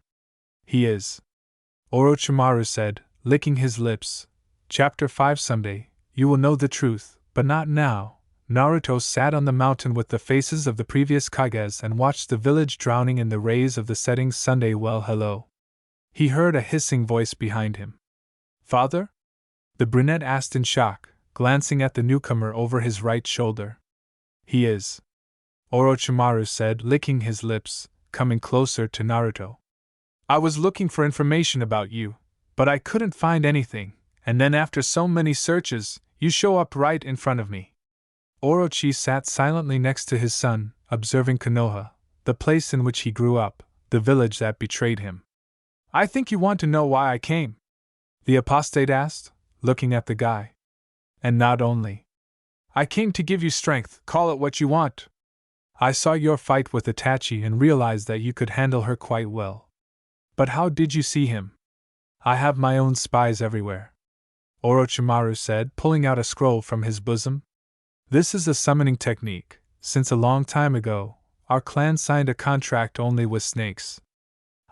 He is. Orochimaru said, licking his lips. Chapter 5 Someday, you will know the truth, but not now. Naruto sat on the mountain with the faces of the previous Kages and watched the village drowning in the rays of the setting sun. Well, hello. He heard a hissing voice behind him. Father? The brunette asked in shock, glancing at the newcomer over his right shoulder. He is. Orochimaru said, licking his lips, coming closer to Naruto. I was looking for information about you, but I couldn't find anything, and then after so many searches, you show up right in front of me. Orochi sat silently next to his son, observing Konoha, the place in which he grew up, the village that betrayed him. I think you want to know why I came? The apostate asked, looking at the guy. And not only. I came to give you strength, call it what you want. I saw your fight with Itachi and realized that you could handle her quite well. But how did you see him? I have my own spies everywhere, Orochimaru said, pulling out a scroll from his bosom. This is a summoning technique. Since a long time ago, our clan signed a contract only with snakes.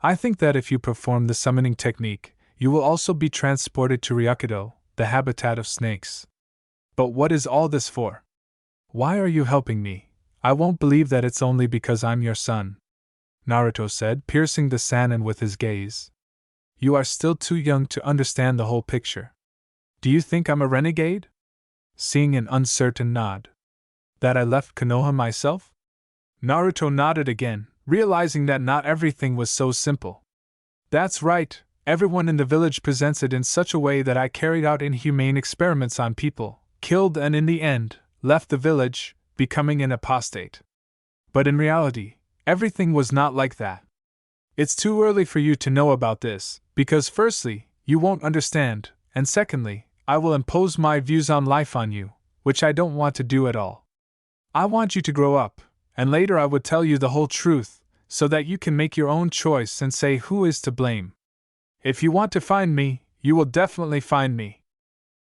I think that if you perform the summoning technique, you will also be transported to Ryakudo, the habitat of snakes. But what is all this for? Why are you helping me? I won't believe that it's only because I'm your son, Naruto said, piercing the Sannin with his gaze. You are still too young to understand the whole picture. Do you think I'm a renegade? Seeing an uncertain nod. That I left Konoha myself? Naruto nodded again, realizing that not everything was so simple. That's right, everyone in the village presents it in such a way that I carried out inhumane experiments on people, killed and in the end, left the village, becoming an apostate. But in reality, everything was not like that. It's too early for you to know about this, because firstly, you won't understand, and secondly, I will impose my views on life on you, which I don't want to do at all. I want you to grow up, and later I would tell you the whole truth, so that you can make your own choice and say who is to blame. If you want to find me, you will definitely find me.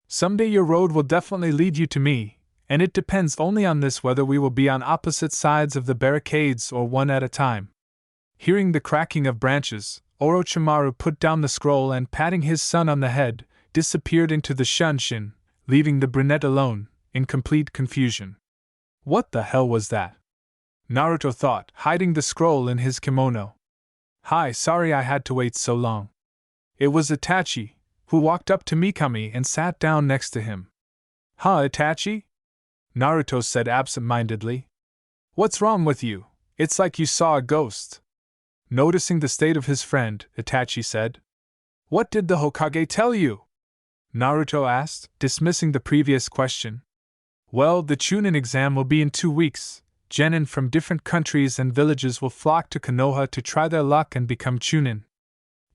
Someday your road will definitely lead you to me, and it depends only on this whether we will be on opposite sides of the barricades or one at a time. Hearing the cracking of branches, Orochimaru put down the scroll and, patting his son on the head, disappeared into the Shunshin, leaving the brunette alone, in complete confusion. What the hell was that? Naruto thought, hiding the scroll in his kimono. Hi, sorry I had to wait so long. It was Itachi, who walked up to Mikami and sat down next to him. Huh, Itachi? Naruto said absent-mindedly. What's wrong with you? It's like you saw a ghost. Noticing the state of his friend, Itachi said. What did the Hokage tell you? Naruto asked, dismissing the previous question. Well, the Chunin exam will be in 2 weeks. Genin from different countries and villages will flock to Konoha to try their luck and become Chunin.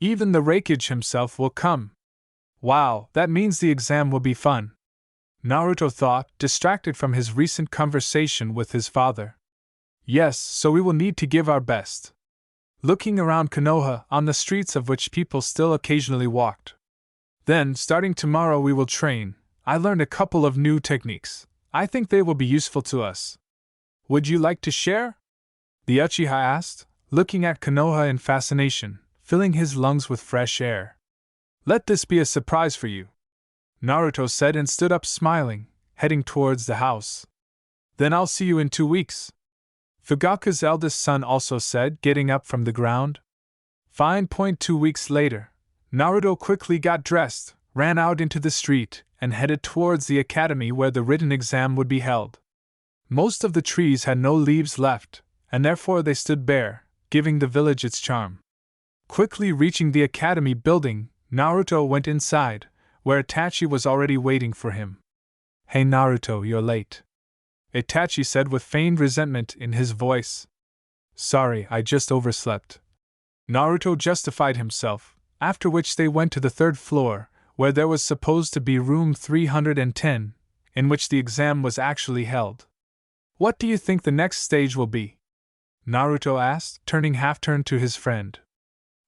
Even the Raikage himself will come. Wow, that means the exam will be fun. Naruto thought, distracted from his recent conversation with his father. Yes, so we will need to give our best. Looking around Konoha, on the streets of which people still occasionally walked. Then, starting tomorrow we will train. I learned a couple of new techniques. I think they will be useful to us. Would you like to share? The Uchiha asked, looking at Konoha in fascination, filling his lungs with fresh air. Let this be a surprise for you, Naruto said and stood up smiling, heading towards the house. Then I'll see you in 2 weeks. Fugaku's eldest son also said, getting up from the ground. Fine. 2 weeks later, Naruto quickly got dressed, ran out into the street, and headed towards the academy where the written exam would be held. Most of the trees had no leaves left, and therefore they stood bare, giving the village its charm. Quickly reaching the academy building, Naruto went inside, where Itachi was already waiting for him. Hey Naruto, you're late, Itachi said with feigned resentment in his voice. Sorry, I just overslept. Naruto justified himself, after which they went to the 3rd floor, where there was supposed to be room 310, in which the exam was actually held. What do you think the next stage will be? Naruto asked, turning half-turned to his friend.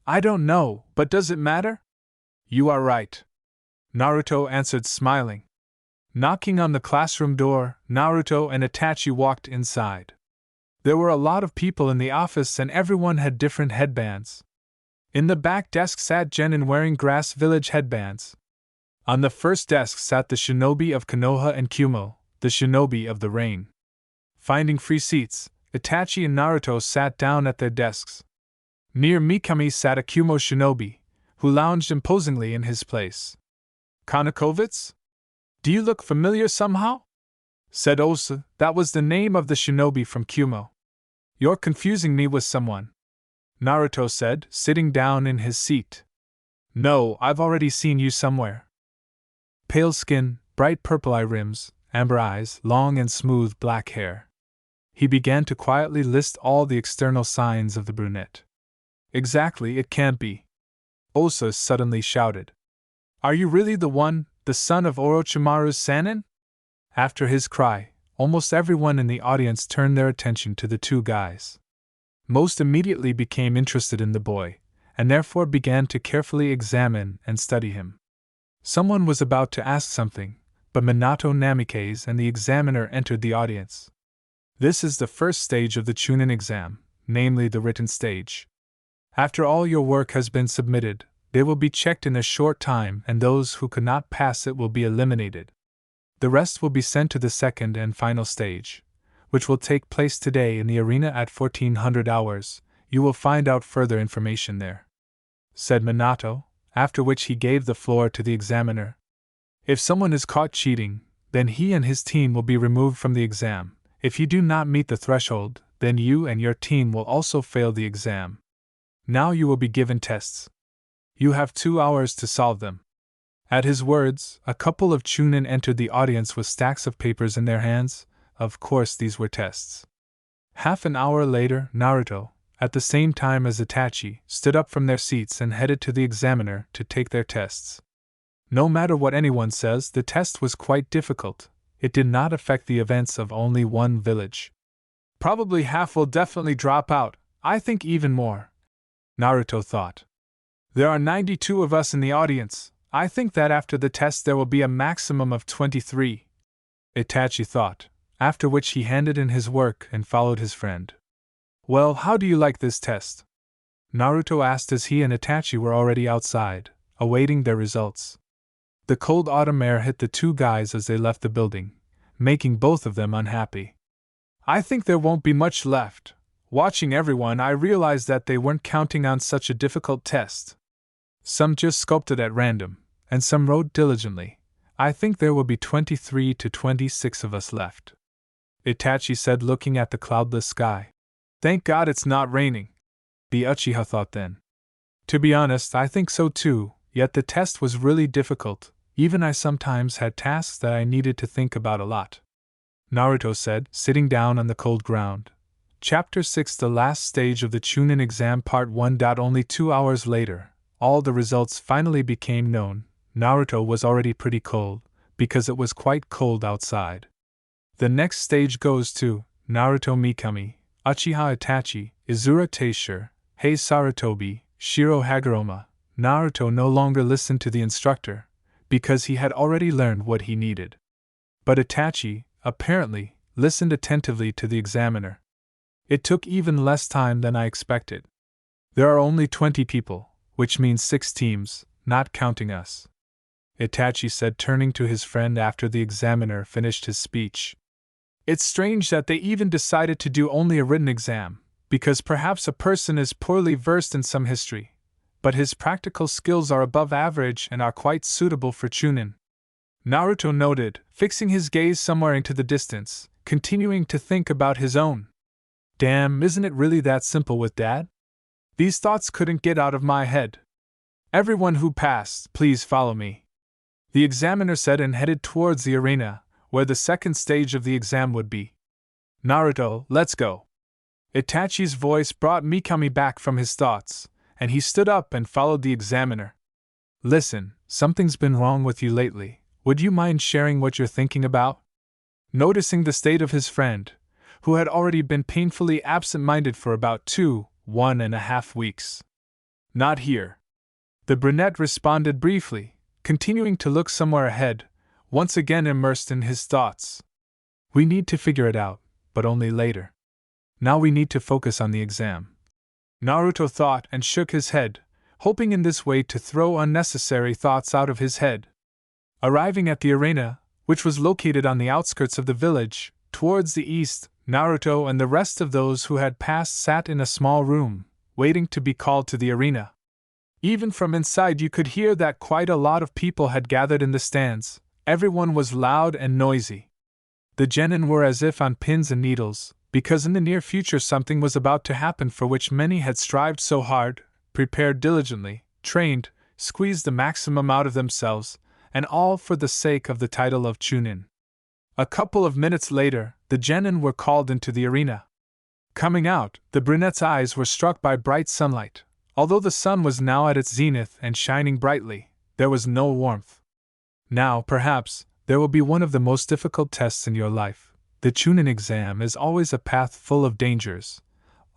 I don't know, but does it matter? You are right, Naruto answered smiling. Knocking on the classroom door, Naruto and Itachi walked inside. There were a lot of people in the office and everyone had different headbands. In the back desk sat Genin wearing grass village headbands. On the first desk sat the shinobi of Konoha and Kumo, the shinobi of the rain. Finding free seats, Itachi and Naruto sat down at their desks. Near Mikami sat a Kumo shinobi, who lounged imposingly in his place. Konokovitz? Do you look familiar somehow? Said Osa, that was the name of the shinobi from Kumo. You're confusing me with someone, Naruto said, sitting down in his seat. No, I've already seen you somewhere. Pale skin, bright purple eye rims, amber eyes, long and smooth black hair. He began to quietly list all the external signs of the brunette. Exactly, it can't be, Osa suddenly shouted. Are you really the one, the son of Orochimaru's Sannin? After his cry, almost everyone in the audience turned their attention to the two guys. Most immediately became interested in the boy, and therefore began to carefully examine and study him. Someone was about to ask something, but Minato Namikaze and the examiner entered the audience. This is the first stage of the Chunin exam, namely the written stage. After all your work has been submitted, they will be checked in a short time and those who could not pass it will be eliminated. The rest will be sent to the second and final stage, which will take place today in the arena at 1400 hours. You will find out further information there, said Minato, after which he gave the floor to the examiner. If someone is caught cheating, then he and his team will be removed from the exam. If you do not meet the threshold, then you and your team will also fail the exam. Now you will be given tests. You have 2 hours to solve them. At his words, a couple of Chunin entered the audience with stacks of papers in their hands. Of course, these were tests. Half an hour later, Naruto, at the same time as Itachi, stood up from their seats and headed to the examiner to take their tests. No matter what anyone says, the test was quite difficult. It did not affect the events of only one village. Probably half will definitely drop out, I think even more, Naruto thought. There are 92 of us in the audience. I think that after the test there will be a maximum of 23, Itachi thought, after which he handed in his work and followed his friend. Well, how do you like this test? Naruto asked as he and Itachi were already outside, awaiting their results. The cold autumn air hit the two guys as they left the building, making both of them unhappy. I think there won't be much left. Watching everyone, I realized that they weren't counting on such a difficult test. Some just sculpted at random, and some wrote diligently. I think there will be 23 to 26 of us left," Itachi said, looking at the cloudless sky. "Thank God it's not raining," the Uchiha thought then. To be honest, I think so too, yet the test was really difficult. Even I sometimes had tasks that I needed to think about a lot. Naruto said, sitting down on the cold ground. Chapter 6, the last stage of the Chunin exam, Part 1. Only 2 hours later, all the results finally became known. Naruto was already pretty cold, because it was quite cold outside. The next stage goes to Naruto Mikami, Uchiha Itachi, Izura Taisher, Hei Sarutobi, Shiro Haguruma. Naruto no longer listened to the instructor, because he had already learned what he needed. But Itachi, apparently, listened attentively to the examiner. It took even less time than I expected. There are only 20 people, which means 6 teams, not counting us, Itachi said, turning to his friend after the examiner finished his speech. It's strange that they even decided to do only a written exam, because perhaps a person is poorly versed in some history, but his practical skills are above average and are quite suitable for Chunin, Naruto noted, fixing his gaze somewhere into the distance, continuing to think about his own. Damn, isn't it really that simple with Dad? These thoughts couldn't get out of my head. Everyone who passed, please follow me, the examiner said, and headed towards the arena, where the second stage of the exam would be. Naruto, let's go. Itachi's voice brought Mikami back from his thoughts, and he stood up and followed the examiner. Listen, something's been wrong with you lately. Would you mind sharing what you're thinking about? Noticing the state of his friend, who had already been painfully absent-minded for about 1.5 weeks. Not here. The brunette responded briefly, continuing to look somewhere ahead, once again immersed in his thoughts. We need to figure it out, but only later. Now we need to focus on the exam. Naruto thought and shook his head, hoping in this way to throw unnecessary thoughts out of his head. Arriving at the arena, which was located on the outskirts of the village, towards the east, Naruto and the rest of those who had passed sat in a small room, waiting to be called to the arena. Even from inside you could hear that quite a lot of people had gathered in the stands. Everyone was loud and noisy. The genin were as if on pins and needles, because in the near future something was about to happen for which many had strived so hard, prepared diligently, trained, squeezed the maximum out of themselves, and all for the sake of the title of Chunin. A couple of minutes later, the genin were called into the arena. Coming out, the brunette's eyes were struck by bright sunlight. Although the sun was now at its zenith and shining brightly, there was no warmth. Now, perhaps, there will be one of the most difficult tests in your life. The Chunin exam is always a path full of dangers,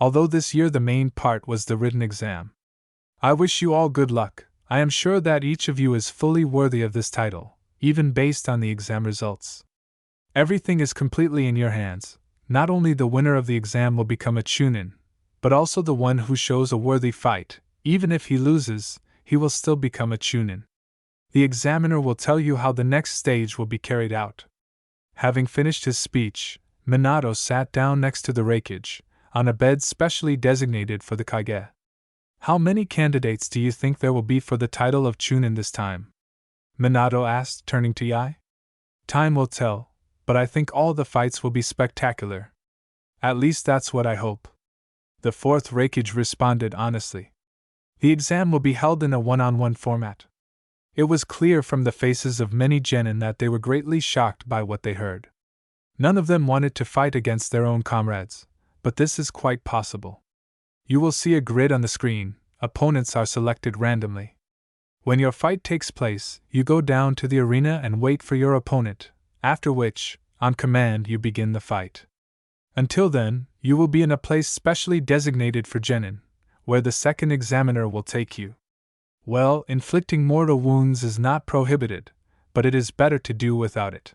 although this year the main part was the written exam. I wish you all good luck. I am sure that each of you is fully worthy of this title, even based on the exam results. Everything is completely in your hands. Not only the winner of the exam will become a Chunin, but also the one who shows a worthy fight. Even if he loses, he will still become a Chunin. The examiner will tell you how the next stage will be carried out. Having finished his speech, Minato sat down next to the raikage, on a bed specially designated for the Kage. How many candidates do you think there will be for the title of Chunin this time? Minato asked, turning to Yae. Time will tell, but I think all the fights will be spectacular. At least that's what I hope. The fourth raikage responded honestly. The exam will be held in a one-on-one format. It was clear from the faces of many genin that they were greatly shocked by what they heard. None of them wanted to fight against their own comrades, but this is quite possible. You will see a grid on the screen. Opponents are selected randomly. When your fight takes place, you go down to the arena and wait for your opponent, after which, on command, you begin the fight. Until then, you will be in a place specially designated for genin, where the second examiner will take you. Well, inflicting mortal wounds is not prohibited, but it is better to do without it,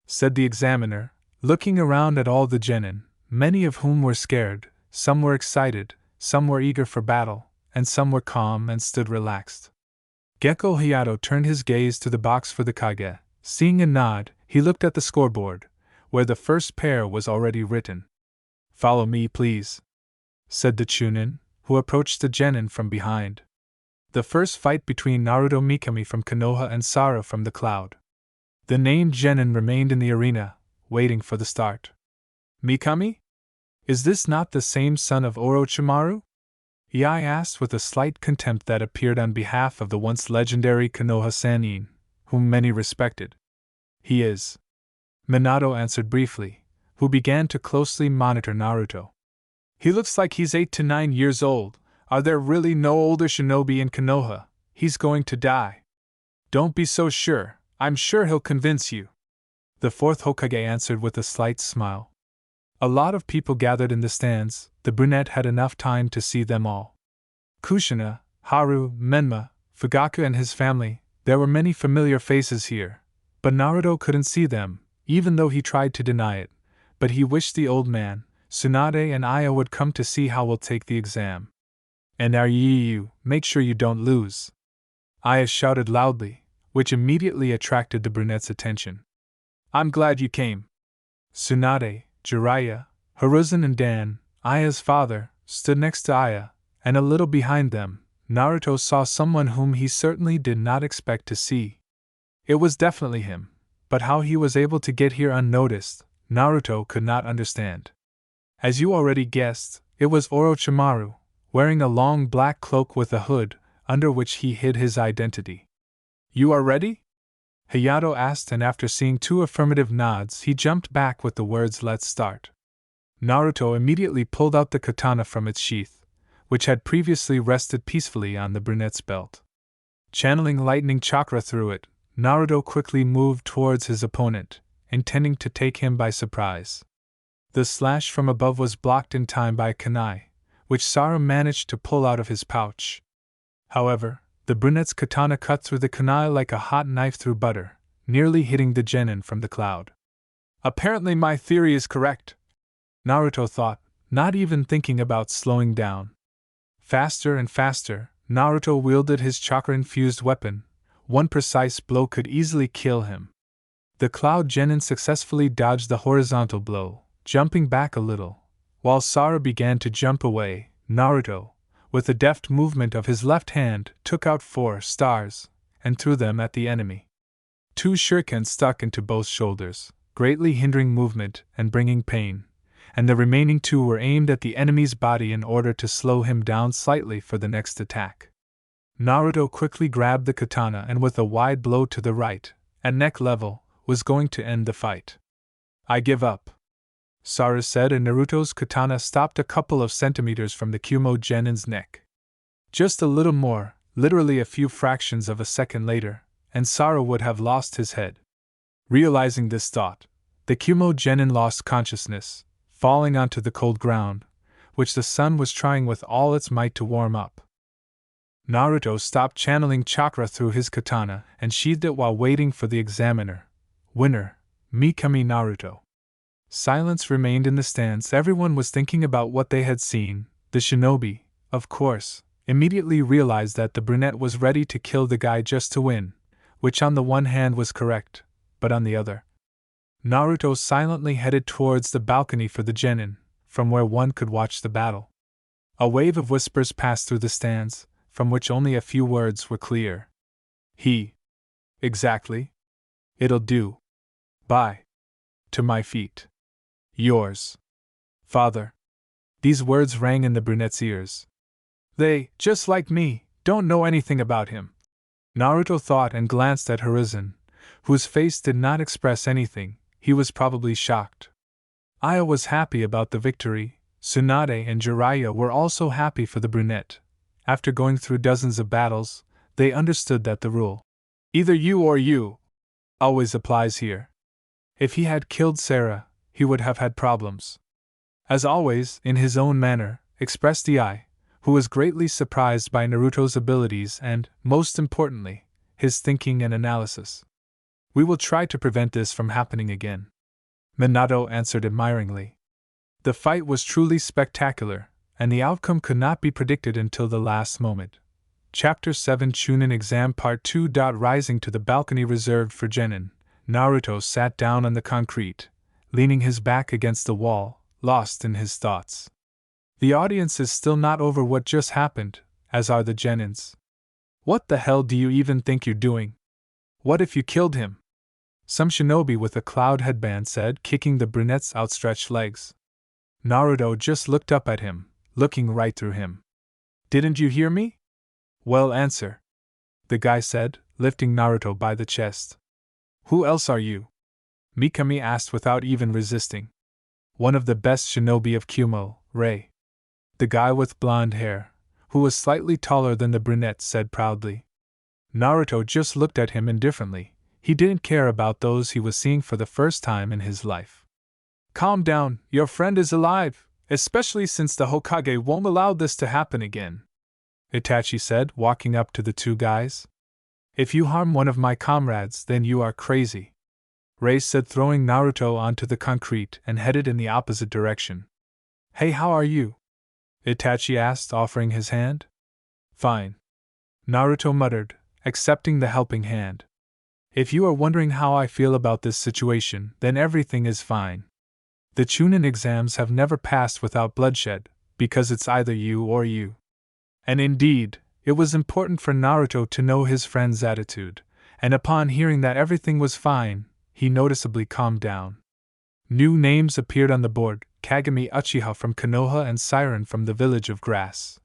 said the examiner, looking around at all the genin, many of whom were scared, some were excited, some were eager for battle, and some were calm and stood relaxed. Gecko Hayato turned his gaze to the box for the Kage. Seeing a nod, he looked at the scoreboard, where the first pair was already written. Follow me, please, said the Chunin, who approached the genin from behind. The first fight between Naruto Mikami from Konoha and Sara from the Cloud. The named genin remained in the arena, waiting for the start. Mikami? Is this not the same son of Orochimaru? Yai asked with a slight contempt that appeared on behalf of the once legendary Konoha Sannin, whom many respected. He is. Minato answered briefly, who began to closely monitor Naruto. He looks like he's 8 to 9 years old. Are there really no older shinobi in Konoha? He's going to die. Don't be so sure, I'm sure he'll convince you. The fourth Hokage answered with a slight smile. A lot of people gathered in the stands. The brunette had enough time to see them all. Kushina, Haru, Menma, Fugaku and his family, there were many familiar faces here, but Naruto couldn't see them, even though he tried to deny it, but he wished the old man, Tsunade and Aya would come to see how we'll take the exam. And you, make sure you don't lose. Aya shouted loudly, which immediately attracted the brunette's attention. I'm glad you came. Tsunade, Jiraiya, Hiruzen and Dan, Aya's father, stood next to Aya, and a little behind them, Naruto saw someone whom he certainly did not expect to see. It was definitely him, but how he was able to get here unnoticed, Naruto could not understand. As you already guessed, it was Orochimaru, wearing a long black cloak with a hood, under which he hid his identity. You are ready? Hayato asked, and after seeing 2 affirmative nods, he jumped back with the words, "Let's start." Naruto immediately pulled out the katana from its sheath, which had previously rested peacefully on the brunette's belt. Channeling lightning chakra through it, Naruto quickly moved towards his opponent, intending to take him by surprise. The slash from above was blocked in time by a kunai, which Sara managed to pull out of his pouch. However, the brunette's katana cut through the kunai like a hot knife through butter, nearly hitting the genin from the cloud. Apparently my theory is correct, Naruto thought, not even thinking about slowing down. Faster and faster, Naruto wielded his chakra-infused weapon. One precise blow could easily kill him. The cloud genin successfully dodged the horizontal blow, jumping back a little. While Sara began to jump away, Naruto, with a deft movement of his left hand, took out 4 stars and threw them at the enemy. 2 shurikens stuck into both shoulders, greatly hindering movement and bringing pain, and the remaining 2 were aimed at the enemy's body in order to slow him down slightly for the next attack. Naruto quickly grabbed the katana and with a wide blow to the right, at neck level, was going to end the fight. I give up, Sara said, and Naruto's katana stopped a couple of centimeters from the Kumo genin's neck. Just a little more, literally a few fractions of a second later, and Sara would have lost his head. Realizing this thought, the Kumo genin lost consciousness, falling onto the cold ground, which the sun was trying with all its might to warm up. Naruto stopped channeling chakra through his katana and sheathed it while waiting for the examiner. Winner, Mikami Naruto. Silence remained in the stands. Everyone was thinking about what they had seen. The shinobi, of course, immediately realized that the brunette was ready to kill the guy just to win, which on the one hand was correct, but on the other. Naruto silently headed towards the balcony for the genin, from where one could watch the battle. A wave of whispers passed through the stands, from which only a few words were clear. He. Exactly. It'll do. Bye. To my feet. Yours. Father. These words rang in the brunette's ears. They, just like me, don't know anything about him. Naruto thought and glanced at Hiruzen, whose face did not express anything. He was probably shocked. Aya was happy about the victory. Tsunade and Jiraiya were also happy for the brunette. After going through dozens of battles, they understood that the rule, either you or you, always applies here. If he had killed Sarah, he would have had problems. As always, in his own manner, expressed Ai, who was greatly surprised by Naruto's abilities and, most importantly, his thinking and analysis. We will try to prevent this from happening again, Minato answered admiringly. The fight was truly spectacular, and the outcome could not be predicted until the last moment. Chapter 7 Chunin Exam Part 2. Rising to the balcony reserved for genin, Naruto sat down on the concrete, leaning his back against the wall, lost in his thoughts. The audience is still not over what just happened, as are the genins. What the hell do you even think you're doing? What if you killed him? Some shinobi with a cloud headband said, kicking the brunette's outstretched legs. Naruto just looked up at him, looking right through him. Didn't you hear me? Well, answer, the guy said, lifting Naruto by the chest. Who else are you? Mikami asked without even resisting. One of the best shinobi of Kumo, Rei. The guy with blonde hair, who was slightly taller than the brunette, said proudly. Naruto just looked at him indifferently. He didn't care about those he was seeing for the first time in his life. Calm down, your friend is alive, especially since the Hokage won't allow this to happen again, Itachi said, walking up to the two guys. If you harm one of my comrades, then you are crazy, Rei said, throwing Naruto onto the concrete and headed in the opposite direction. Hey, how are you? Itachi asked, offering his hand. Fine, Naruto muttered, accepting the helping hand. If you are wondering how I feel about this situation, then everything is fine. The Chunin exams have never passed without bloodshed, because it's either you or you. And indeed, it was important for Naruto to know his friend's attitude, and upon hearing that everything was fine, he noticeably calmed down. New names appeared on the board: Kagami Uchiha from Konoha and Siren from the Village of Grass.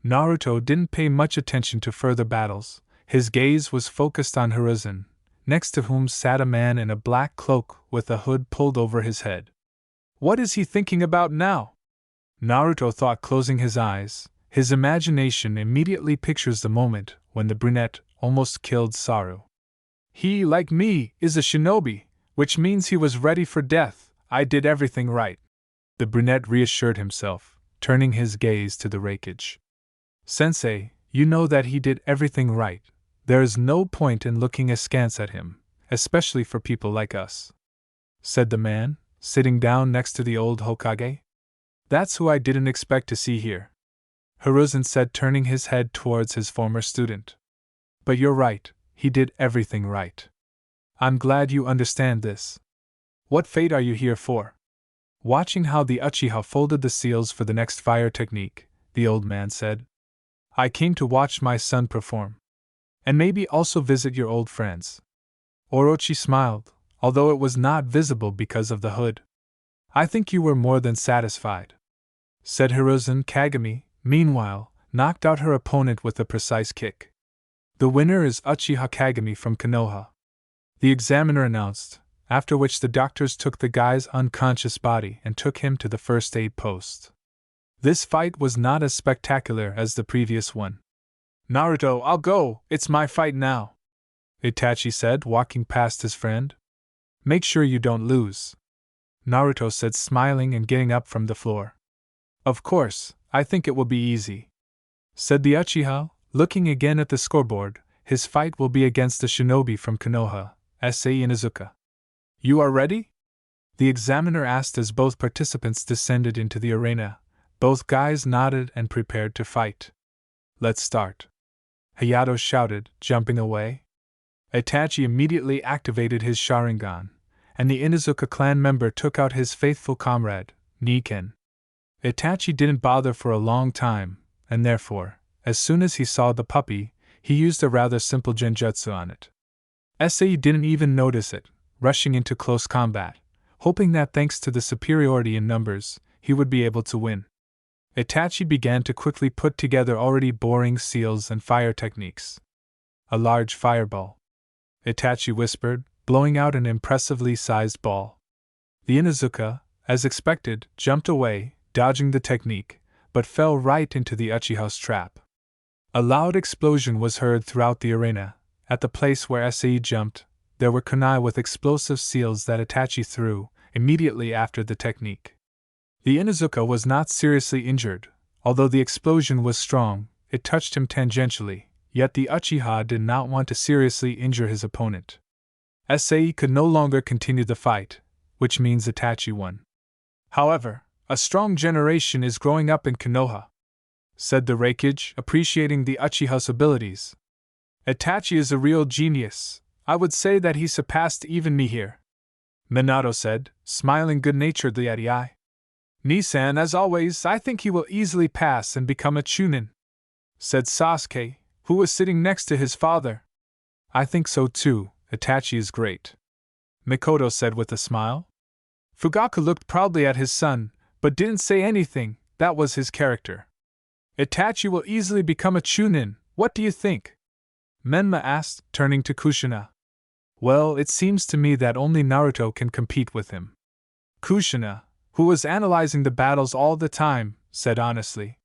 Naruto didn't pay much attention to further battles. His gaze was focused on Hiruzen, next to whom sat a man in a black cloak with a hood pulled over his head. What is he thinking about now? Naruto thought, closing his eyes. His imagination immediately pictures the moment when the brunette almost killed Saru. He, like me, is a shinobi, which means he was ready for death. I did everything right, the brunette reassured himself, turning his gaze to the Reikage. Sensei, you know that he did everything right. There is no point in looking askance at him, especially for people like us, said the man, sitting down next to the old Hokage. That's who I didn't expect to see here, Hiruzen said, turning his head towards his former student. But you're right, he did everything right. I'm glad you understand this. What fate are you here for? Watching how the Uchiha folded the seals for the next fire technique, the old man said. I came to watch my son perform. And maybe also visit your old friends. Orochi smiled, although it was not visible because of the hood. I think you were more than satisfied, said Hiruzen. Kagami, meanwhile, knocked out her opponent with a precise kick. The winner is Uchiha Kagami from Konoha, the examiner announced, after which the doctors took the guy's unconscious body and took him to the first aid post. This fight was not as spectacular as the previous one. Naruto, I'll go, it's my fight now, Itachi said, walking past his friend. Make sure you don't lose, Naruto said, smiling and getting up from the floor. Of course, I think it will be easy, said the Uchiha, looking again at the scoreboard. His fight will be against the shinobi from Konoha, Issei Inuzuka. You are ready? The examiner asked as both participants descended into the arena. Both guys nodded and prepared to fight. Let's start, Hayato shouted, jumping away. Itachi immediately activated his Sharingan, and the Inuzuka clan member took out his faithful comrade, Niken. Itachi didn't bother for a long time, and therefore, as soon as he saw the puppy, he used a rather simple genjutsu on it. Issei didn't even notice it, rushing into close combat, hoping that thanks to the superiority in numbers, he would be able to win. Itachi began to quickly put together already boring seals and fire techniques. A large fireball, Itachi whispered, blowing out an impressively sized ball. The Inuzuka, as expected, jumped away, dodging the technique, but fell right into the Uchiha's trap. A loud explosion was heard throughout the arena. At the place where Issei jumped, there were kunai with explosive seals that Itachi threw immediately after the technique. The Inuzuka was not seriously injured. Although the explosion was strong, it touched him tangentially, yet the Uchiha did not want to seriously injure his opponent. Issei could no longer continue the fight, which means Itachi won. However, a strong generation is growing up in Konoha, said the Reikage, appreciating the Uchiha's abilities. Itachi is a real genius. I would say that he surpassed even me here, Minato said, smiling good-naturedly at Iai. Nisan, as always, I think he will easily pass and become a Chunin, said Sasuke, who was sitting next to his father. I think so too, Itachi is great, Mikoto said with a smile. Fugaku looked proudly at his son, but didn't say anything. That was his character. Itachi will easily become a chunin, what do you think? Menma asked, turning to Kushina. Well, it seems to me that only Naruto can compete with him. Kushina, who was analyzing the battles all the time, said honestly.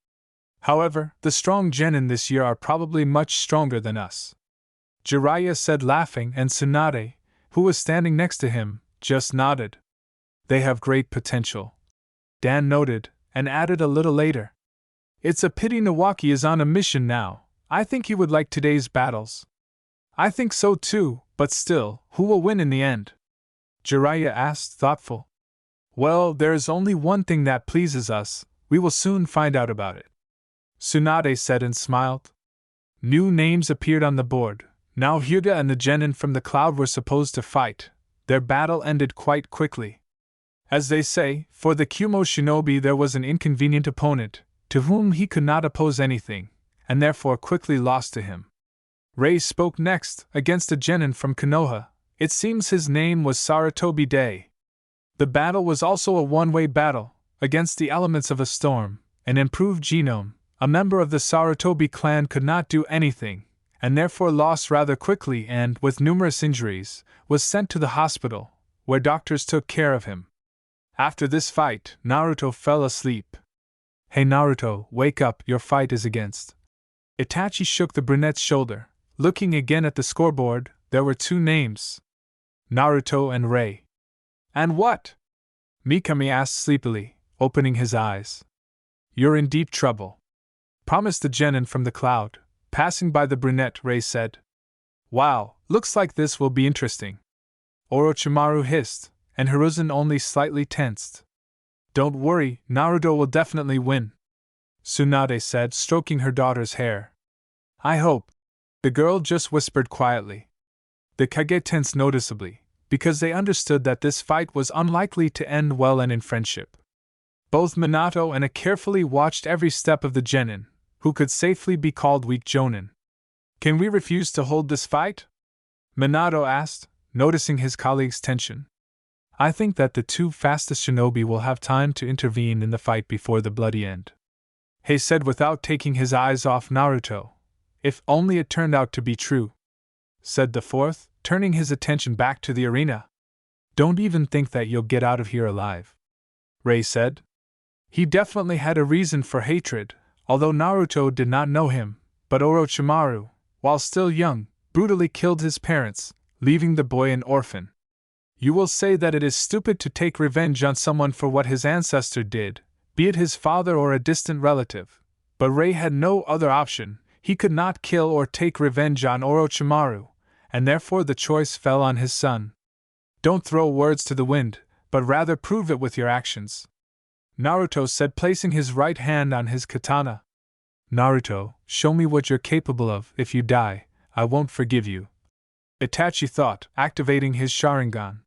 However, the strong genin this year are probably much stronger than us. Jiraiya said laughing, and Tsunade, who was standing next to him, just nodded. They have great potential. Dan noted, and added a little later. It's a pity Nawaki is on a mission now. I think he would like today's battles. I think so too, but still, who will win in the end? Jiraiya asked, thoughtful. Well, there is only one thing that pleases us. We will soon find out about it. Tsunade said and smiled. New names appeared on the board. Now Hyuga and the genin from the cloud were supposed to fight. Their battle ended quite quickly. As they say, for the Kumo shinobi there was an inconvenient opponent, to whom he could not oppose anything, and therefore quickly lost to him. Rei spoke next, against a genin from Konoha. It seems his name was Sarutobi Day. The battle was also a one-way battle, against the elements of a storm. An improved genome, a member of the Sarutobi clan, could not do anything, and therefore lost rather quickly and, with numerous injuries, was sent to the hospital, where doctors took care of him. After this fight, Naruto fell asleep. Hey Naruto, wake up, your fight is against. Itachi shook the brunette's shoulder. Looking again at the scoreboard, there were two names. Naruto and Rei. And what? Mikami asked sleepily, opening his eyes. You're in deep trouble. Promised the genin from the cloud. Passing by the brunette, Rei said. Wow, looks like this will be interesting. Orochimaru hissed, and Hiruzen only slightly tensed. Don't worry, Naruto will definitely win, Tsunade said, stroking her daughter's hair. I hope. The girl just whispered quietly. The Kage tensed noticeably, because they understood that this fight was unlikely to end well and in friendship. Both Minato and A carefully watched every step of the genin, who could safely be called weak jonin. Can we refuse to hold this fight? Minato asked, noticing his colleague's tension. I think that the two fastest shinobi will have time to intervene in the fight before the bloody end. Hei said without taking his eyes off Naruto. If only it turned out to be true, said the fourth, turning his attention back to the arena. Don't even think that you'll get out of here alive, Rei said. He definitely had a reason for hatred, although Naruto did not know him, but Orochimaru, while still young, brutally killed his parents, leaving the boy an orphan. You will say that it is stupid to take revenge on someone for what his ancestor did, be it his father or a distant relative, but Rei had no other option. He could not kill or take revenge on Orochimaru, and therefore the choice fell on his son. Don't throw words to the wind, but rather prove it with your actions, Naruto said, placing his right hand on his katana. Naruto, show me what you're capable of. If you die, I won't forgive you, Itachi thought, activating his Sharingan.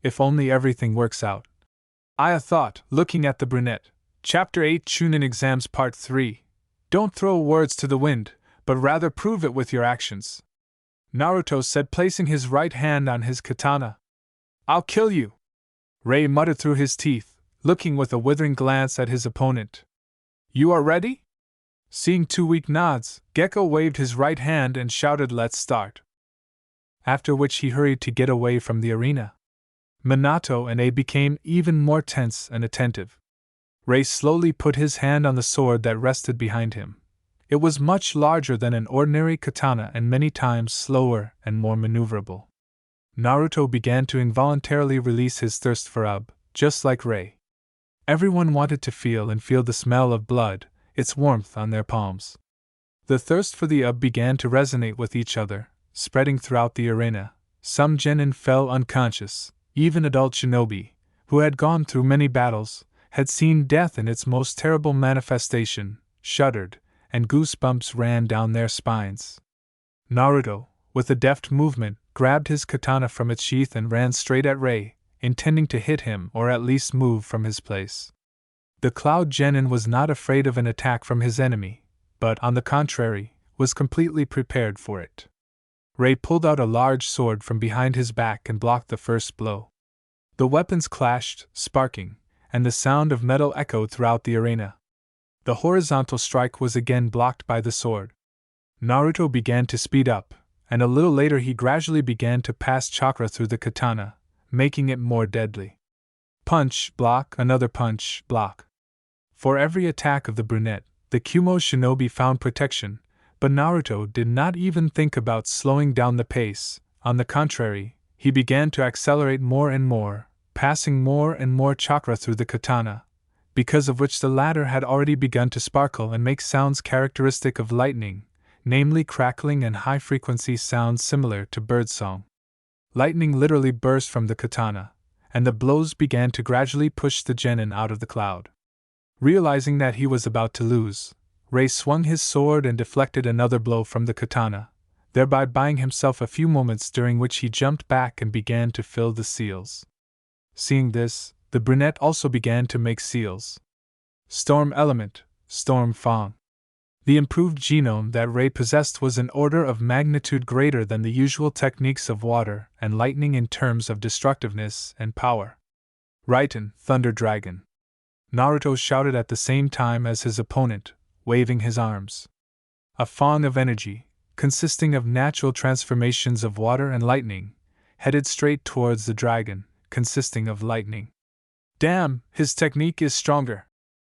If only everything works out. Aya thought, looking at the brunette. Chapter 8 Chunin Exams Part 3. Don't throw words to the wind, but rather prove it with your actions, Naruto said, placing his right hand on his katana. I'll kill you, Rei muttered through his teeth, looking with a withering glance at his opponent. You are ready? Seeing two weak nods, Gekko waved his right hand and shouted, let's start. After which he hurried to get away from the arena. Minato and Ei became even more tense and attentive. Rei slowly put his hand on the sword that rested behind him. It was much larger than an ordinary katana and many times slower and more maneuverable. Naruto began to involuntarily release his thirst for ub, just like Rei. Everyone wanted to feel the smell of blood, its warmth on their palms. The thirst for the ub began to resonate with each other, spreading throughout the arena. Some genin fell unconscious. Even adult shinobi, who had gone through many battles, had seen death in its most terrible manifestation, shuddered, and goosebumps ran down their spines. Naruto, with a deft movement, grabbed his katana from its sheath and ran straight at Rei, intending to hit him or at least move from his place. The Cloud Genin was not afraid of an attack from his enemy, but, on the contrary, was completely prepared for it. Rei pulled out a large sword from behind his back and blocked the first blow. The weapons clashed, sparking, and the sound of metal echoed throughout the arena. The horizontal strike was again blocked by the sword. Naruto began to speed up, and a little later he gradually began to pass chakra through the katana, making it more deadly. Punch, block, another punch, block. For every attack of the brunette, the Kumo shinobi found protection, but Naruto did not even think about slowing down the pace. On the contrary, he began to accelerate more and more, passing more and more chakra through the katana, because of which the latter had already begun to sparkle and make sounds characteristic of lightning, namely crackling and high-frequency sounds similar to birdsong. Lightning literally burst from the katana, and the blows began to gradually push the genin out of the cloud. Realizing that he was about to lose, Rei swung his sword and deflected another blow from the katana, thereby buying himself a few moments during which he jumped back and began to fill the seals. Seeing this, the brunette also began to make seals. Storm Element, Storm Fang. The improved genome that Rei possessed was an order of magnitude greater than the usual techniques of water and lightning in terms of destructiveness and power. Raiten, Thunder Dragon. Naruto shouted at the same time as his opponent, waving his arms. A fang of energy, consisting of natural transformations of water and lightning, headed straight towards the dragon, consisting of lightning. Damn, his technique is stronger!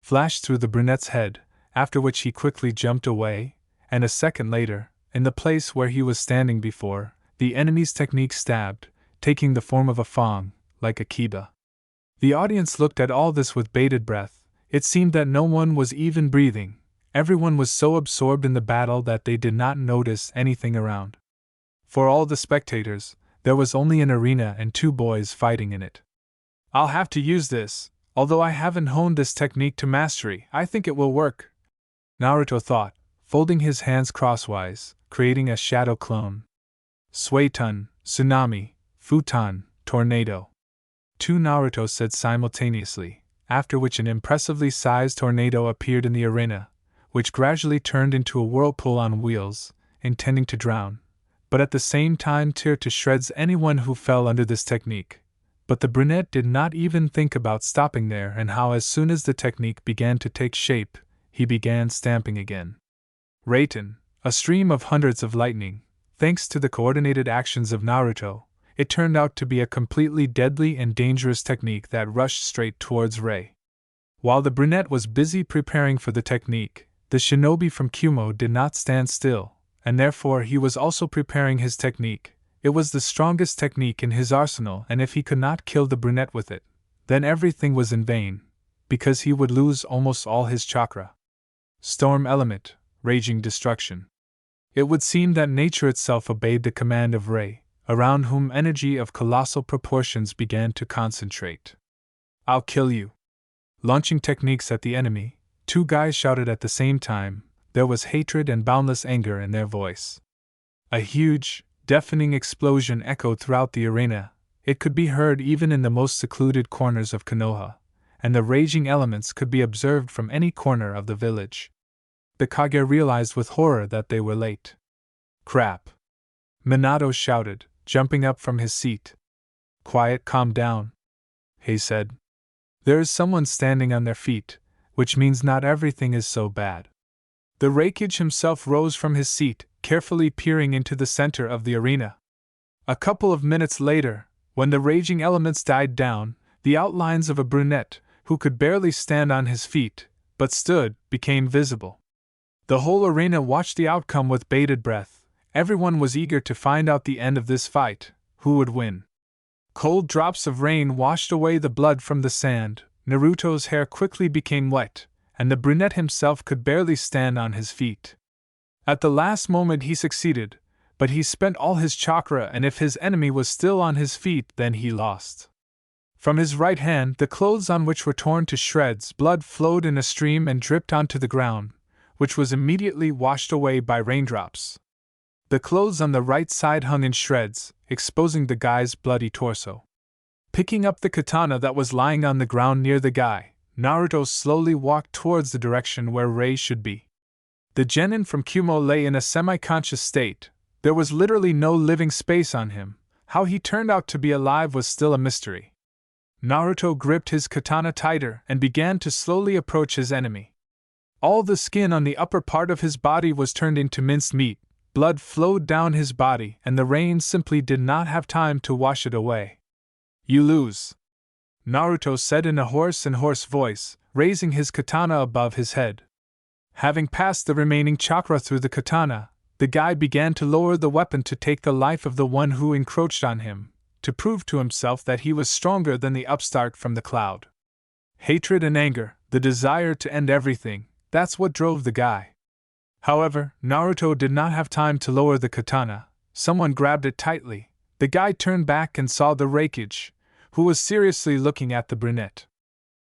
Flashed through the brunette's head, after which he quickly jumped away, and a second later, in the place where he was standing before, the enemy's technique stabbed, taking the form of a fang, like a kiba. The audience looked at all this with bated breath. It seemed that no one was even breathing. Everyone was so absorbed in the battle that they did not notice anything around. For all the spectators, there was only an arena and two boys fighting in it. I'll have to use this. Although I haven't honed this technique to mastery, I think it will work, Naruto thought, folding his hands crosswise, creating a shadow clone. Suetun, Tsunami, Futon, Tornado. Two Naruto said simultaneously, after which an impressively sized tornado appeared in the arena, which gradually turned into a whirlpool on wheels, intending to drown, but at the same time tear to shreds anyone who fell under this technique. But the brunette did not even think about stopping there, and how as soon as the technique began to take shape, he began stamping again. Raiten, a stream of hundreds of lightning, thanks to the coordinated actions of Naruto, it turned out to be a completely deadly and dangerous technique that rushed straight towards Rei. While the brunette was busy preparing for the technique, the shinobi from Kumo did not stand still, and therefore he was also preparing his technique. It was the strongest technique in his arsenal, and if he could not kill the brunette with it, then everything was in vain, because he would lose almost all his chakra. Storm Element, Raging Destruction. It would seem that nature itself obeyed the command of Rei, around whom energy of colossal proportions began to concentrate. I'll kill you. Launching techniques at the enemy, two guys shouted at the same time. There was hatred and boundless anger in their voice. A huge, deafening explosion echoed throughout the arena. It could be heard even in the most secluded corners of Konoha, and the raging elements could be observed from any corner of the village. The Kage realized with horror that they were late. Crap! Minato shouted, jumping up from his seat. Quiet, calm down, he said. There is someone standing on their feet, which means not everything is so bad. The Raikage himself rose from his seat, carefully peering into the center of the arena. A couple of minutes later, when the raging elements died down, the outlines of a brunette, who could barely stand on his feet, but stood, became visible. The whole arena watched the outcome with bated breath. Everyone was eager to find out the end of this fight, who would win. Cold drops of rain washed away the blood from the sand. Naruto's hair quickly became wet, and the brunette himself could barely stand on his feet. At the last moment he succeeded, but he spent all his chakra, and if his enemy was still on his feet, then he lost. From his right hand, the clothes on which were torn to shreds, blood flowed in a stream and dripped onto the ground, which was immediately washed away by raindrops. The clothes on the right side hung in shreds, exposing the guy's bloody torso. Picking up the katana that was lying on the ground near the guy, Naruto slowly walked towards the direction where Rei should be. The genin from Kumo lay in a semi-conscious state, There was literally no living space on him. How he turned out to be alive was still a mystery. Naruto gripped his katana tighter and began to slowly approach his enemy. All the skin on the upper part of his body was turned into minced meat, blood flowed down his body, and the rain simply did not have time to wash it away. "You lose," Naruto said in a hoarse voice, raising his katana above his head. Having passed the remaining chakra through the katana, the guy began to lower the weapon to take the life of the one who encroached on him, to prove to himself that he was stronger than the upstart from the cloud. Hatred and anger, the desire to end everything, that's what drove the guy. However, Naruto did not have time to lower the katana. Someone grabbed it tightly. The guy turned back and saw the Raikage, who was seriously looking at the brunette.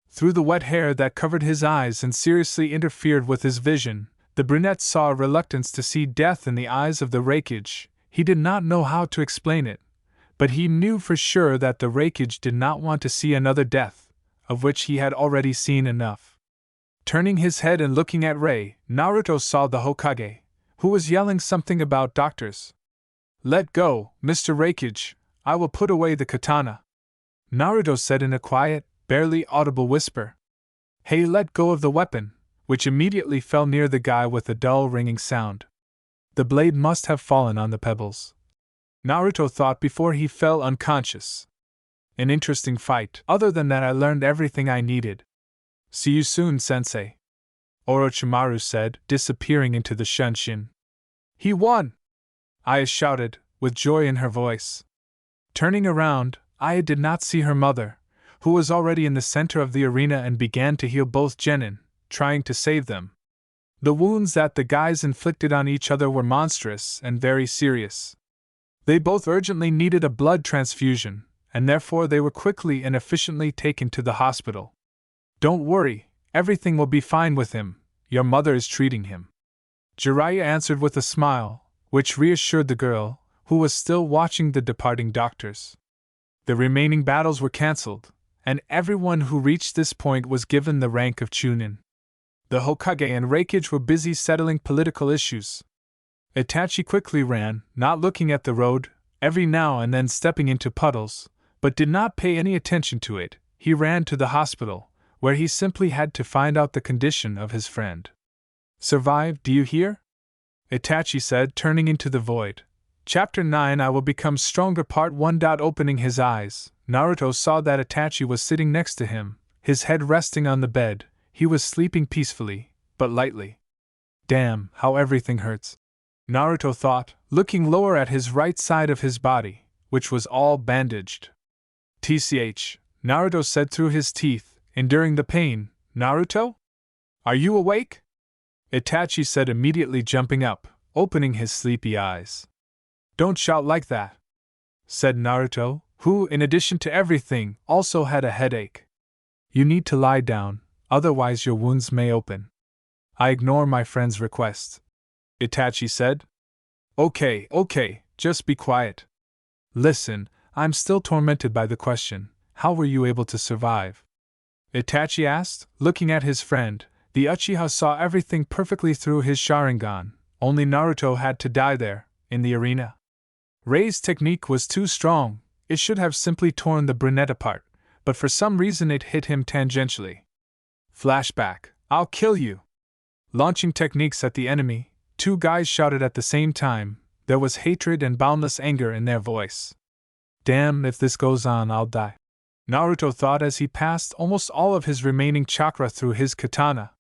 Through the wet hair that covered his eyes and seriously interfered with his vision, the brunette saw a reluctance to see death in the eyes of the Raikage. He did not know how to explain it, but he knew for sure that the Raikage did not want to see another death, of which he had already seen enough. Turning his head and looking at Rei, Naruto saw the Hokage, who was yelling something about doctors. "Let go, Mr. Raikage, I will put away the katana," Naruto said in a quiet, barely audible whisper. "Hey, let go of the weapon," which immediately fell near the guy with a dull ringing sound. The blade must have fallen on the pebbles, Naruto thought before he fell unconscious. An interesting fight. Other than that, I learned everything I needed. "See you soon, sensei," Orochimaru said, disappearing into the shunshin. "He won!" Aya shouted, with joy in her voice. Turning around, Aya did not see her mother, who was already in the center of the arena and began to heal both genin, trying to save them. The wounds that the guys inflicted on each other were monstrous and very serious. They both urgently needed a blood transfusion, and therefore they were quickly and efficiently taken to the hospital. "Don't worry, everything will be fine with him, your mother is treating him," Jiraiya answered with a smile, which reassured the girl, who was still watching the departing doctors. The remaining battles were cancelled, and everyone who reached this point was given the rank of Chunin. The Hokage and Raikage were busy settling political issues. Itachi quickly ran, not looking at the road, every now and then stepping into puddles, but did not pay any attention to it. He ran to the hospital, where he simply had to find out the condition of his friend. "Survive, do you hear?" Itachi said, turning into the void. Chapter 9 I Will Become Stronger Part 1. Opening his eyes, Naruto saw that Itachi was sitting next to him, his head resting on the bed. He was sleeping peacefully, but lightly. "Damn, how everything hurts," Naruto thought, looking lower at his right side of his body, which was all bandaged. "TCH," Naruto said through his teeth, enduring the pain. "Naruto? Are you awake?" Itachi said, immediately jumping up, opening his sleepy eyes. "Don't shout like that," said Naruto, who, in addition to everything, also had a headache. "You need to lie down, otherwise your wounds may open." "I ignore my friend's request," Itachi said. Okay, just be quiet. Listen, I'm still tormented by the question, how were you able to survive?" Itachi asked, looking at his friend. The Uchiha saw everything perfectly through his Sharingan, only Naruto had to die there, in the arena. Rei's technique was too strong, it should have simply torn the brunette apart, but for some reason it hit him tangentially. Flashback, "I'll kill you!" Launching techniques at the enemy, two guys shouted at the same time. There was hatred and boundless anger in their voice. "Damn, if this goes on, I'll die," Naruto thought as he passed almost all of his remaining chakra through his katana.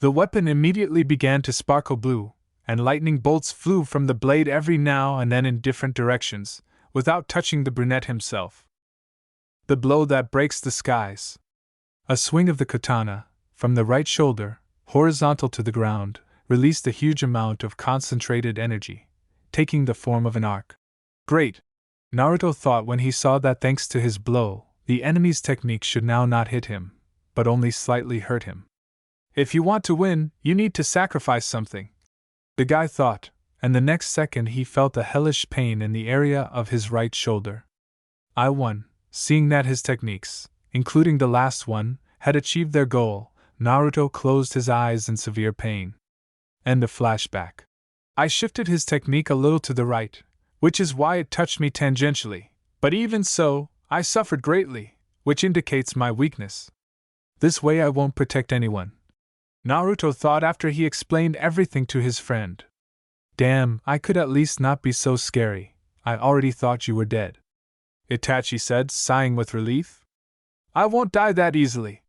The weapon immediately began to sparkle blue, and lightning bolts flew from the blade every now and then in different directions, without touching the brunette himself. The blow that breaks the skies. A swing of the katana, from the right shoulder, horizontal to the ground, released a huge amount of concentrated energy, taking the form of an arc. Great! Naruto thought when he saw that thanks to his blow, the enemy's technique should now not hit him, but only slightly hurt him. If you want to win, you need to sacrifice something, the guy thought, and the next second he felt a hellish pain in the area of his right shoulder. I won. Seeing that his techniques, including the last one, had achieved their goal, Naruto closed his eyes in severe pain. End of flashback. I shifted his technique a little to the right, which is why it touched me tangentially, but even so, I suffered greatly, which indicates my weakness. This way I won't protect anyone, Naruto thought after he explained everything to his friend. Damn, I could at least not be so scary. I already thought you were dead, Itachi said, sighing with relief. I won't die that easily.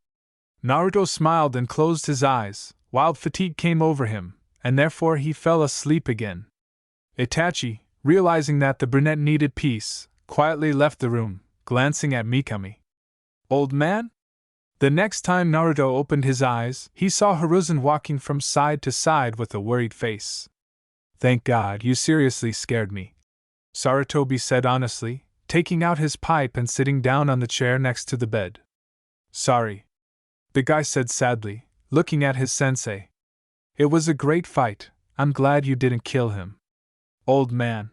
Naruto smiled and closed his eyes. Wild fatigue came over him, and therefore he fell asleep again. Itachi, realizing that the brunette needed peace, quietly left the room, glancing at Mikami. Old man? The next time Naruto opened his eyes, he saw Hiruzen walking from side to side with a worried face. Thank God, you seriously scared me, Sarutobi said honestly, taking out his pipe and sitting down on the chair next to the bed. Sorry, the guy said sadly, looking at his sensei. It was a great fight. I'm glad you didn't kill him. Old man,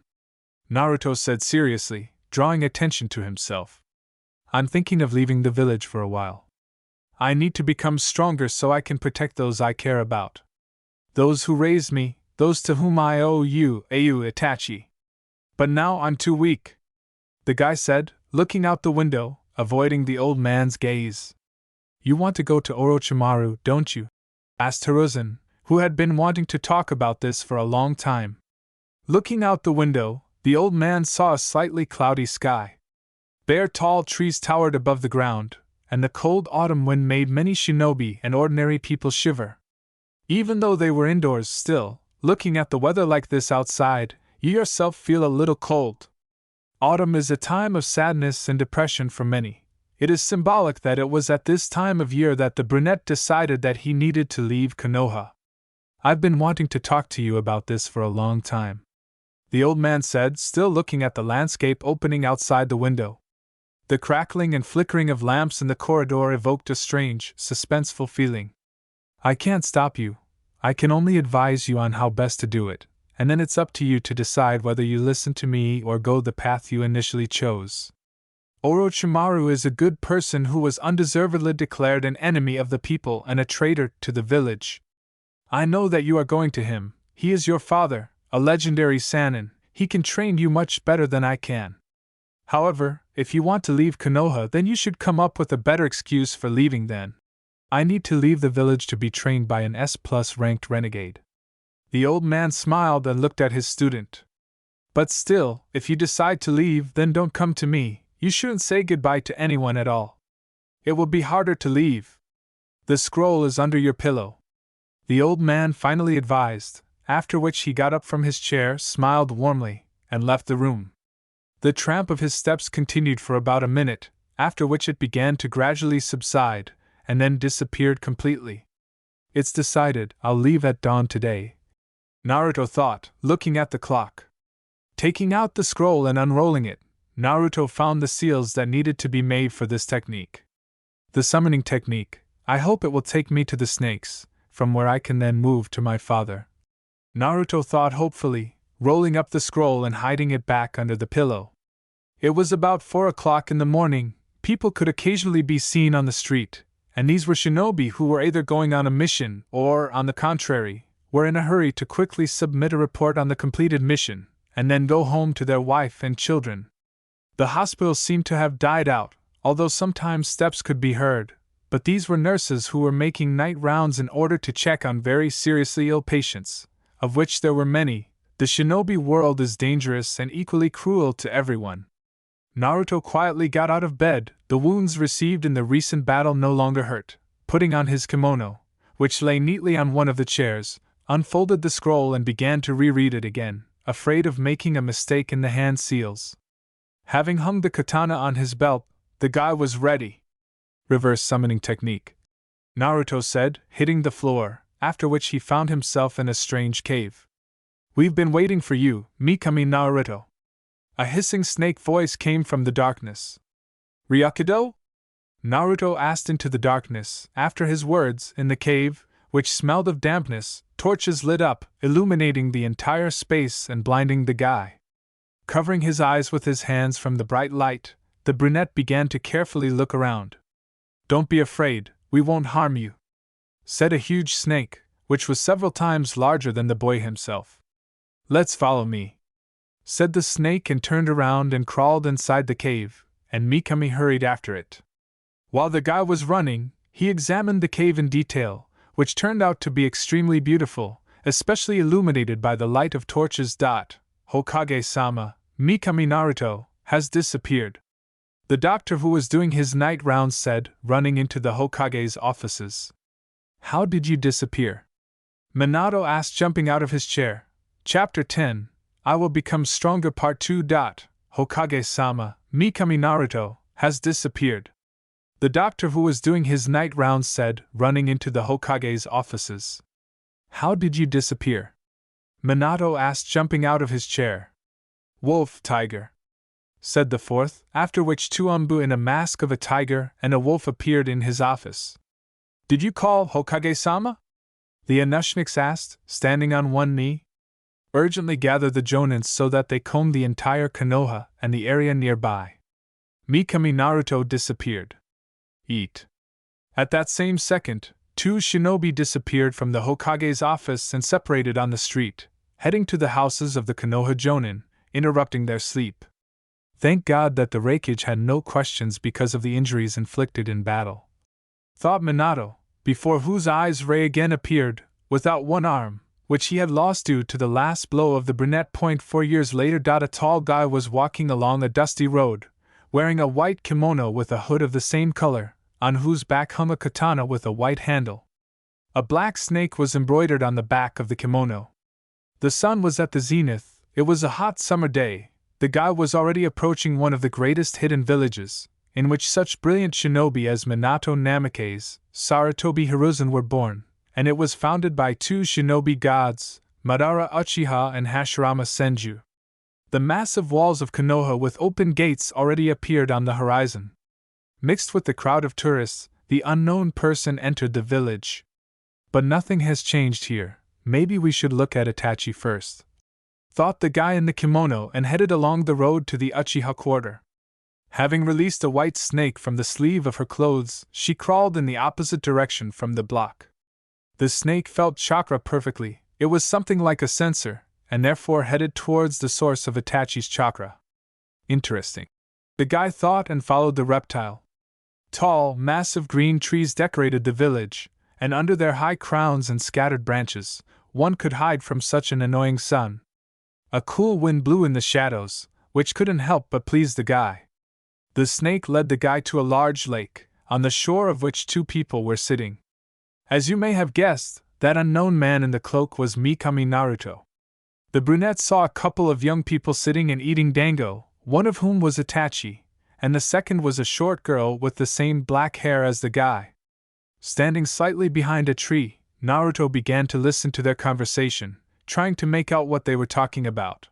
Naruto said seriously, drawing attention to himself. I'm thinking of leaving the village for a while. I need to become stronger so I can protect those I care about. Those who raised me, those to whom I owe you, Itachi. But now I'm too weak, the guy said, looking out the window, avoiding the old man's gaze. You want to go to Orochimaru, don't you? Asked Hiruzen, who had been wanting to talk about this for a long time. Looking out the window, the old man saw a slightly cloudy sky. Bare tall trees towered above the ground, and the cold autumn wind made many shinobi and ordinary people shiver. Even though they were indoors still, looking at the weather like this outside, you yourself feel a little cold. Autumn is a time of sadness and depression for many. It is symbolic that it was at this time of year that the brunette decided that he needed to leave Konoha. I've been wanting to talk to you about this for a long time, the old man said, still looking at the landscape opening outside the window. The crackling and flickering of lamps in the corridor evoked a strange, suspenseful feeling. I can't stop you. I can only advise you on how best to do it, and then it's up to you to decide whether you listen to me or go the path you initially chose. Orochimaru is a good person who was undeservedly declared an enemy of the people and a traitor to the village. I know that you are going to him. He is your father, a legendary Sannin. He can train you much better than I can. However, if you want to leave Konoha, then you should come up with a better excuse for leaving then. I need to leave the village to be trained by an S+ ranked renegade. The old man smiled and looked at his student. But still, if you decide to leave, then don't come to me. You shouldn't say goodbye to anyone at all. It will be harder to leave. The scroll is under your pillow, the old man finally advised, after which he got up from his chair, smiled warmly, and left the room. The tramp of his steps continued for about a minute, after which it began to gradually subside, and then disappeared completely. It's decided, I'll leave at dawn today, Naruto thought, looking at the clock. Taking out the scroll and unrolling it, Naruto found the seals that needed to be made for this technique. The summoning technique. I hope it will take me to the snakes, from where I can then move to my father, Naruto thought hopefully, rolling up the scroll and hiding it back under the pillow. It was about 4 o'clock in the morning. People could occasionally be seen on the street, and these were shinobi who were either going on a mission or, on the contrary, were in a hurry to quickly submit a report on the completed mission, and then go home to their wife and children. The hospital seemed to have died out, although sometimes steps could be heard, but these were nurses who were making night rounds in order to check on very seriously ill patients, of which there were many. The shinobi world is dangerous and equally cruel to everyone. Naruto quietly got out of bed, the wounds received in the recent battle no longer hurt, putting on his kimono, which lay neatly on one of the chairs, unfolded the scroll and began to reread it again, afraid of making a mistake in the hand seals. Having hung the katana on his belt, the guy was ready. Reverse summoning technique, Naruto said, hitting the floor, after which he found himself in a strange cave. We've been waiting for you, Mikami Naruto. A hissing snake voice came from the darkness. Ryakudo? Naruto asked into the darkness. After his words, in the cave, which smelled of dampness, torches lit up, illuminating the entire space and blinding the guy. Covering his eyes with his hands from the bright light, the brunette began to carefully look around. Don't be afraid, we won't harm you, said a huge snake, which was several times larger than the boy himself. "Let's follow me," said the snake, and turned around and crawled inside the cave, and Mikami hurried after it. While the guy was running, he examined the cave in detail, which turned out to be extremely beautiful, especially illuminated by the light of torches. "Hokage-sama, Mikami Naruto, has disappeared," the doctor who was doing his night rounds said, running into the Hokage's offices. "How did you disappear?" Minato asked, jumping out of his chair. Chapter 10, I Will Become Stronger Part 2. Hokage-sama, Mikami Naruto, has disappeared, the doctor who was doing his night rounds said, running into the Hokage's offices. "How did you disappear?" Minato asked, jumping out of his chair. "Wolf, tiger," said the fourth, after which two umbu in a mask of a tiger and a wolf appeared in his office. "Did you call, Hokage-sama?" the Anushniks asked, standing on one knee. "Urgently gather the jonins so that they comb the entire Konoha and the area nearby. Mikami Naruto disappeared. Eat." At that same second, two shinobi disappeared from the Hokage's office and separated on the street, heading to the houses of the Konoha Jonin, interrupting their sleep. Thank God that the Reikage had no questions because of the injuries inflicted in battle, thought Minato, before whose eyes Rei again appeared, without one arm, which he had lost due to the last blow of the brunette. 4 years later. A tall guy was walking along a dusty road, wearing a white kimono with a hood of the same color, on whose back hung a katana with a white handle. A black snake was embroidered on the back of the kimono. The sun was at the zenith, it was a hot summer day. The guy was already approaching one of the greatest hidden villages, in which such brilliant shinobi as Minato Namikaze, Sarutobi Hiruzen were born, and it was founded by two shinobi gods, Madara Uchiha and Hashirama Senju. The massive walls of Konoha with open gates already appeared on the horizon. Mixed with the crowd of tourists, the unknown person entered the village. "But nothing has changed here, maybe we should look at Itachi first," thought the guy in the kimono, and headed along the road to the Uchiha quarter. Having released a white snake from the sleeve of her clothes, she crawled in the opposite direction from the block. The snake felt chakra perfectly, it was something like a sensor, and therefore headed towards the source of Itachi's chakra. Interesting, the guy thought, and followed the reptile. Tall, massive green trees decorated the village, and under their high crowns and scattered branches, one could hide from such an annoying sun. A cool wind blew in the shadows, which couldn't help but please the guy. The snake led the guy to a large lake, on the shore of which two people were sitting. As you may have guessed, that unknown man in the cloak was Mikami Naruto. The brunette saw a couple of young people sitting and eating dango, one of whom was Itachi, and the second was a short girl with the same black hair as the guy. Standing slightly behind a tree, Naruto began to listen to their conversation, trying to make out what they were talking about.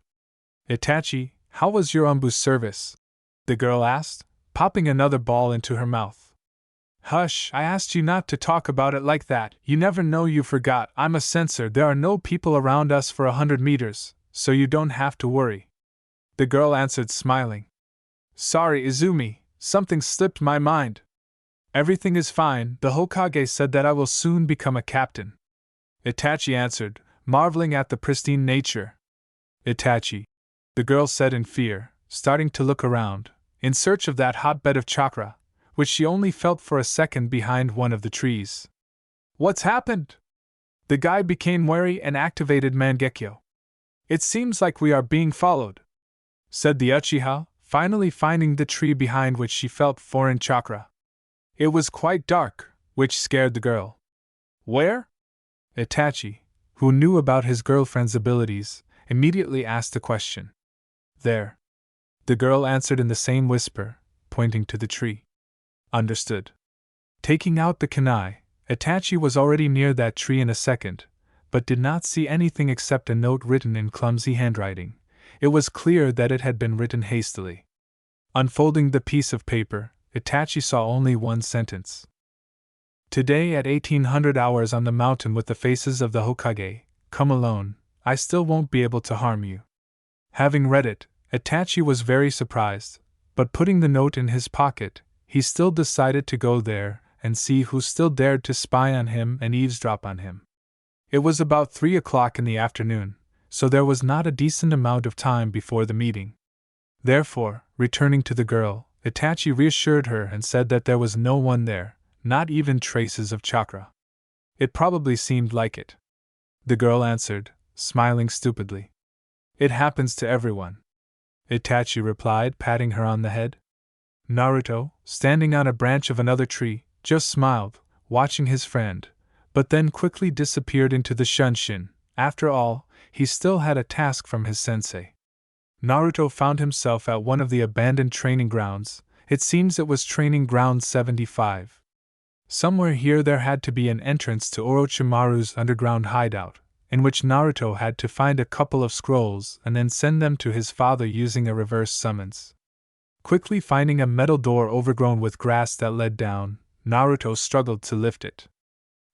"Itachi, how was your umbu service?" the girl asked, popping another ball into her mouth. "Hush, I asked you not to talk about it like that, you never know, you forgot, I'm a censor, there are no people around us for 100 meters, so you don't have to worry," the girl answered, smiling. "Sorry, Izumi, something slipped my mind." "Everything is fine, the Hokage said that I will soon become a captain," Itachi answered, marveling at the pristine nature. "Itachi," the girl said in fear, starting to look around, in search of that hotbed of chakra, which she only felt for a second behind one of the trees. "What's happened?" The guy became wary and activated Mangekyo. "It seems like we are being followed," said the Uchiha, finally finding the tree behind which she felt foreign chakra. It was quite dark, which scared the girl. "Where?" Itachi, who knew about his girlfriend's abilities, immediately asked the question. "There," the girl answered in the same whisper, pointing to the tree. "Understood." Taking out the kunai, Itachi was already near that tree in a second, but did not see anything except a note written in clumsy handwriting. It was clear that it had been written hastily. Unfolding the piece of paper, Itachi saw only one sentence. "Today at 1800 hours on the mountain with the faces of the Hokage, come alone, I still won't be able to harm you." Having read it, Itachi was very surprised, but putting the note in his pocket, he still decided to go there and see who still dared to spy on him and eavesdrop on him. It was about 3 o'clock in the afternoon, so there was not a decent amount of time before the meeting. Therefore, returning to the girl, Itachi reassured her and said that there was no one there, not even traces of chakra. It probably seemed like it. The girl answered, smiling stupidly. It happens to everyone. Itachi replied, patting her on the head. Naruto, standing on a branch of another tree, just smiled, watching his friend, but then quickly disappeared into the shunshin. After all, he still had a task from his sensei. Naruto found himself at one of the abandoned training grounds. It seems it was training ground 75. Somewhere here there had to be an entrance to Orochimaru's underground hideout, in which Naruto had to find a couple of scrolls and then send them to his father using a reverse summons. Quickly finding a metal door overgrown with grass that led down, Naruto struggled to lift it.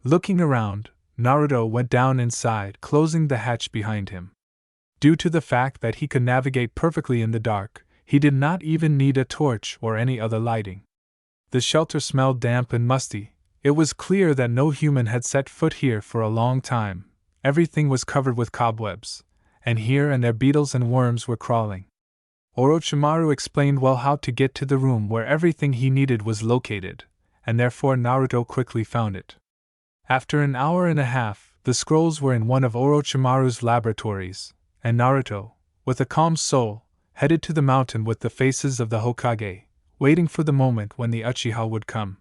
Looking around, Naruto went down inside, closing the hatch behind him. Due to the fact that he could navigate perfectly in the dark, he did not even need a torch or any other lighting. The shelter smelled damp and musty. It was clear that no human had set foot here for a long time. Everything was covered with cobwebs, and here and there beetles and worms were crawling. Orochimaru explained well how to get to the room where everything he needed was located, and therefore Naruto quickly found it. After an hour and a half, the scrolls were in one of Orochimaru's laboratories, and Naruto, with a calm soul, headed to the mountain with the faces of the Hokage, waiting for the moment when the Uchiha would come.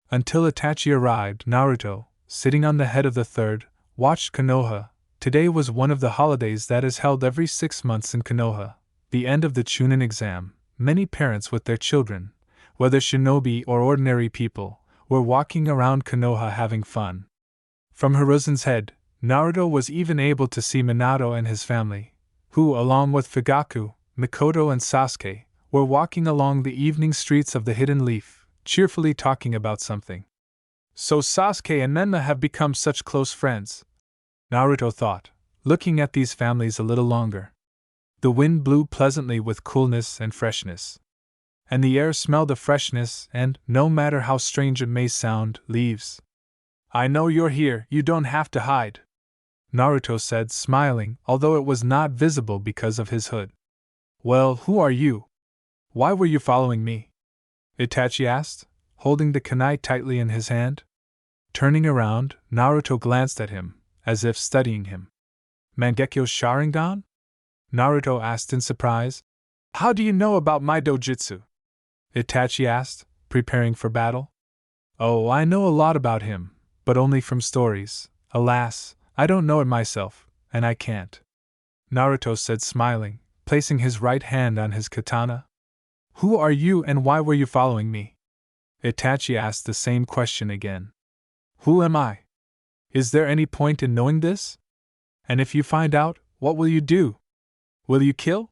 Until Itachi arrived, Naruto, sitting on the head of the third, watched Konoha. Today was one of the holidays that is held every 6 months in Konoha, the end of the Chunin exam. Many parents with their children, whether shinobi or ordinary people, were walking around Konoha having fun. From Hiruzen's head, Naruto was even able to see Minato and his family, who, along with Fugaku, Mikoto and Sasuke, were walking along the evening streets of the Hidden Leaf, cheerfully talking about something. So Sasuke and Menma have become such close friends, Naruto thought, looking at these families a little longer. The wind blew pleasantly with coolness and freshness. And the air smelled of freshness and, no matter how strange it may sound, leaves. I know you're here, you don't have to hide, Naruto said, smiling, although it was not visible because of his hood. Well, who are you? Why were you following me? Itachi asked, holding the kunai tightly in his hand. Turning around, Naruto glanced at him, as if studying him. Mangekyo Sharingan? Naruto asked in surprise. How do you know about my dojutsu? Itachi asked, preparing for battle. Oh, I know a lot about him, but only from stories. Alas, I don't know it myself, and I can't. Naruto said, smiling, placing his right hand on his katana. Who are you and why were you following me? Itachi asked the same question again. Who am I? Is there any point in knowing this? And if you find out, what will you do? Will you kill?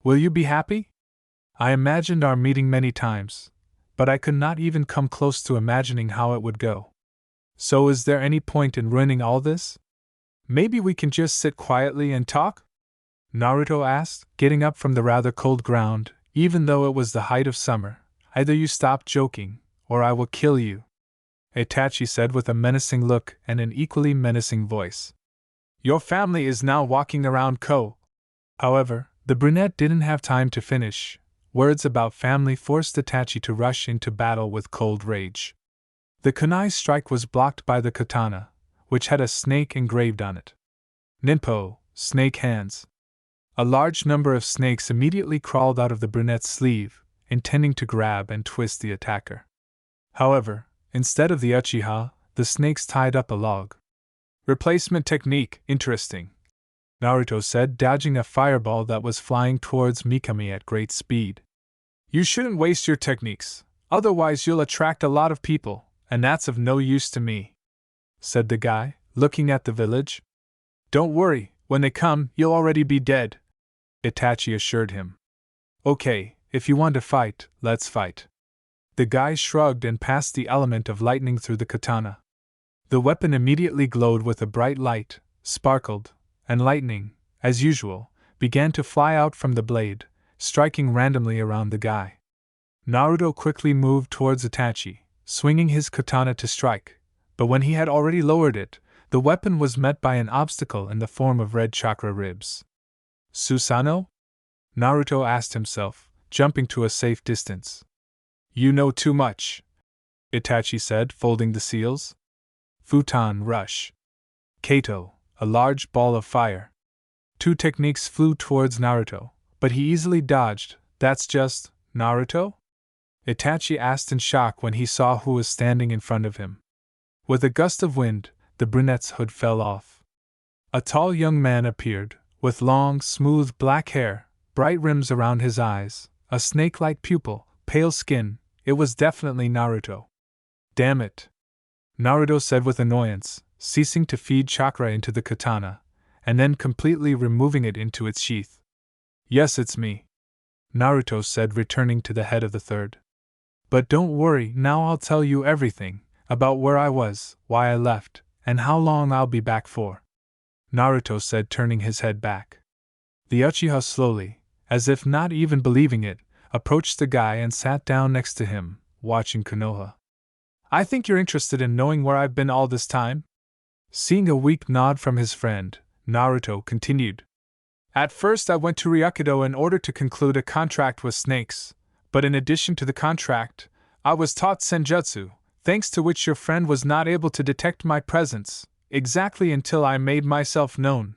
Will you be happy? I imagined our meeting many times, but I could not even come close to imagining how it would go. So is there any point in ruining all this? Maybe we can just sit quietly and talk? Naruto asked, getting up from the rather cold ground. Even though it was the height of summer, either you stop joking, or I will kill you, Itachi said with a menacing look and an equally menacing voice. Your family is now walking around Ko. However, the brunette didn't have time to finish. Words about family forced Itachi to rush into battle with cold rage. The kunai strike was blocked by the katana, which had a snake engraved on it. Ninpo, snake hands. A large number of snakes immediately crawled out of the brunette's sleeve, intending to grab and twist the attacker. However, instead of the Uchiha, the snakes tied up a log. Replacement technique, interesting, Naruto said, dodging a fireball that was flying towards Mikami at great speed. You shouldn't waste your techniques, otherwise you'll attract a lot of people, and that's of no use to me, said the guy, looking at the village. Don't worry, when they come, you'll already be dead, Itachi assured him. Okay, if you want to fight, let's fight. The guy shrugged and passed the element of lightning through the katana. The weapon immediately glowed with a bright light, sparkled, and lightning, as usual, began to fly out from the blade, striking randomly around the guy. Naruto quickly moved towards Itachi, swinging his katana to strike, but when he had already lowered it, The weapon was met by an obstacle in the form of red chakra ribs. Susanoo? Naruto asked himself, jumping to a safe distance. You know too much, Itachi said, folding the seals. Futon rush. Kato, a large ball of fire. 2 techniques flew towards Naruto, but he easily dodged. That's just Naruto? Itachi asked in shock when he saw who was standing in front of him. With a gust of wind, the brunette's hood fell off. A tall young man appeared, with long, smooth black hair, bright rims around his eyes, a snake-like pupil, pale skin. It was definitely Naruto. Damn it! Naruto said with annoyance, ceasing to feed chakra into the katana, and then completely removing it into its sheath. Yes, it's me, Naruto said, returning to the head of the third. But don't worry, now I'll tell you everything, about where I was, why I left, and how long I'll be back for, Naruto said, turning his head back. The Uchiha slowly, as if not even believing it, approached the guy and sat down next to him, watching Konoha. I think you're interested in knowing where I've been all this time? Seeing a weak nod from his friend, Naruto continued. At first I went to Ryakudo in order to conclude a contract with snakes, but in addition to the contract, I was taught senjutsu, thanks to which your friend was not able to detect my presence, exactly until I made myself known.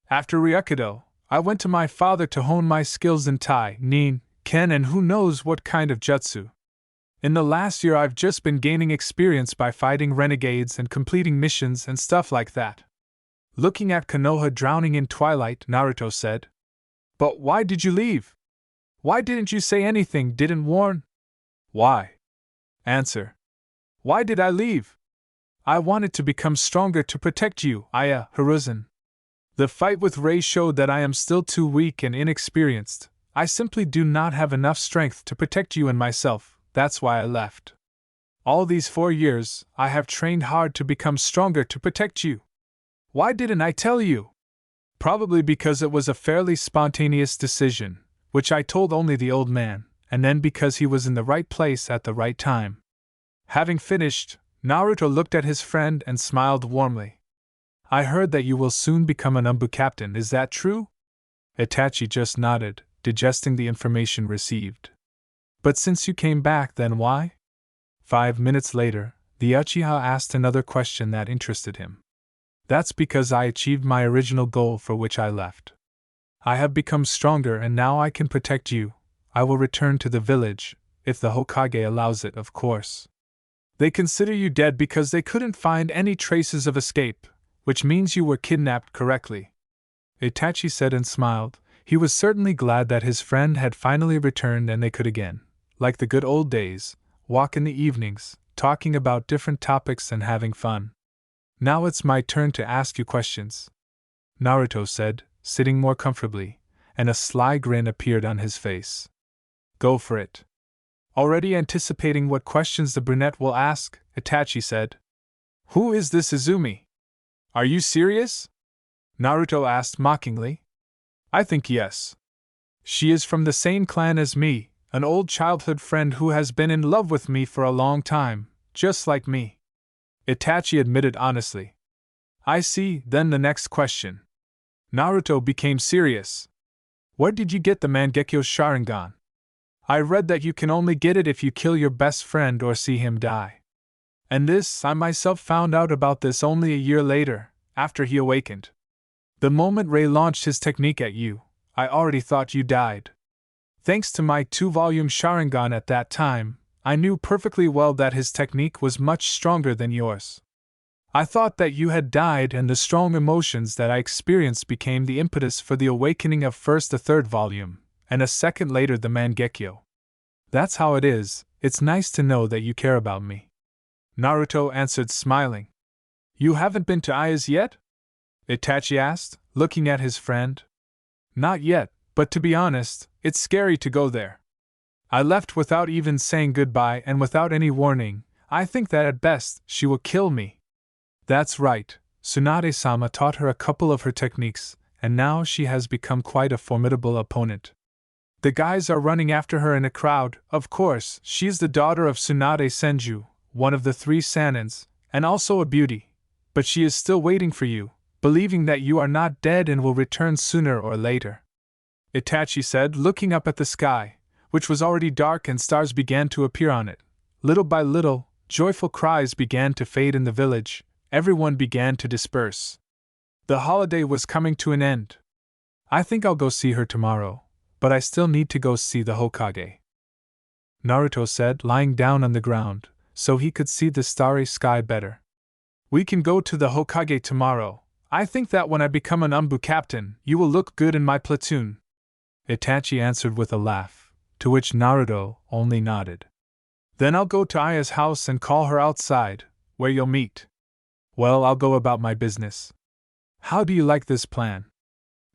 After Ryakudo, I went to my father to hone my skills in Tai, Nin, Ken and who knows what kind of jutsu. In the last year I've just been gaining experience by fighting renegades and completing missions and stuff like that. Looking at Konoha drowning in twilight, Naruto said. But why did you leave? Why didn't you say anything, didn't warn? Why? Answer. Why did I leave? I wanted to become stronger to protect you, Hiruzen. The fight with Rei showed that I am still too weak and inexperienced. I simply do not have enough strength to protect you and myself, that's why I left. All these 4 years, I have trained hard to become stronger to protect you. Why didn't I tell you? Probably because it was a fairly spontaneous decision, which I told only the old man, and then because he was in the right place at the right time. Having finished, Naruto looked at his friend and smiled warmly. I heard that you will soon become an Umbu captain, is that true? Itachi just nodded, digesting the information received. But since you came back, then why? 5 minutes later, the Uchiha asked another question that interested him. That's because I achieved my original goal for which I left. I have become stronger and now I can protect you. I will return to the village, if the Hokage allows it, of course. They consider you dead because they couldn't find any traces of escape, which means you were kidnapped correctly. Itachi said and smiled. He was certainly glad that his friend had finally returned and they could again, like the good old days, walk in the evenings, talking about different topics and having fun. Now it's my turn to ask you questions, Naruto said, sitting more comfortably, and a sly grin appeared on his face. Go for it. Already anticipating what questions the brunette will ask, Itachi said. Who is this Izumi? Are you serious? Naruto asked mockingly. I think yes. She is from the same clan as me, an old childhood friend who has been in love with me for a long time, just like me. Itachi admitted honestly. I see, then the next question. Naruto became serious. Where did you get the Mangekyo Sharingan? I read that you can only get it if you kill your best friend or see him die. And this, I myself found out about this only a year later, after he awakened. The moment Rei launched his technique at you, I already thought you died. Thanks to my 2-volume Sharingan at that time, I knew perfectly well that his technique was much stronger than yours. I thought that you had died and the strong emotions that I experienced became the impetus for the awakening of first the 3rd volume, and a second later the Mangekyo. That's how it is, it's nice to know that you care about me. Naruto answered smiling. You haven't been to Aya's yet? Itachi asked, looking at his friend. Not yet, but to be honest, it's scary to go there. I left without even saying goodbye and without any warning. I think that at best, she will kill me. That's right, Tsunade-sama taught her a couple of her techniques, and now she has become quite a formidable opponent. The guys are running after her in a crowd, of course. She's the daughter of Tsunade Senju, one of the 3 Sanins, and also a beauty. But she is still waiting for you, believing that you are not dead and will return sooner or later," Itachi said, looking up at the sky, which was already dark and stars began to appear on it. Little by little, joyful cries began to fade in the village, everyone began to disperse. The holiday was coming to an end. "I think I'll go see her tomorrow, but I still need to go see the Hokage," Naruto said, lying down on the ground, so he could see the starry sky better. "We can go to the Hokage tomorrow. I think that when I become an Umbu captain, you will look good in my platoon," Itachi answered with a laugh, to which Naruto only nodded. "Then I'll go to Aya's house and call her outside, where you'll meet." "Well, I'll go about my business. How do you like this plan?"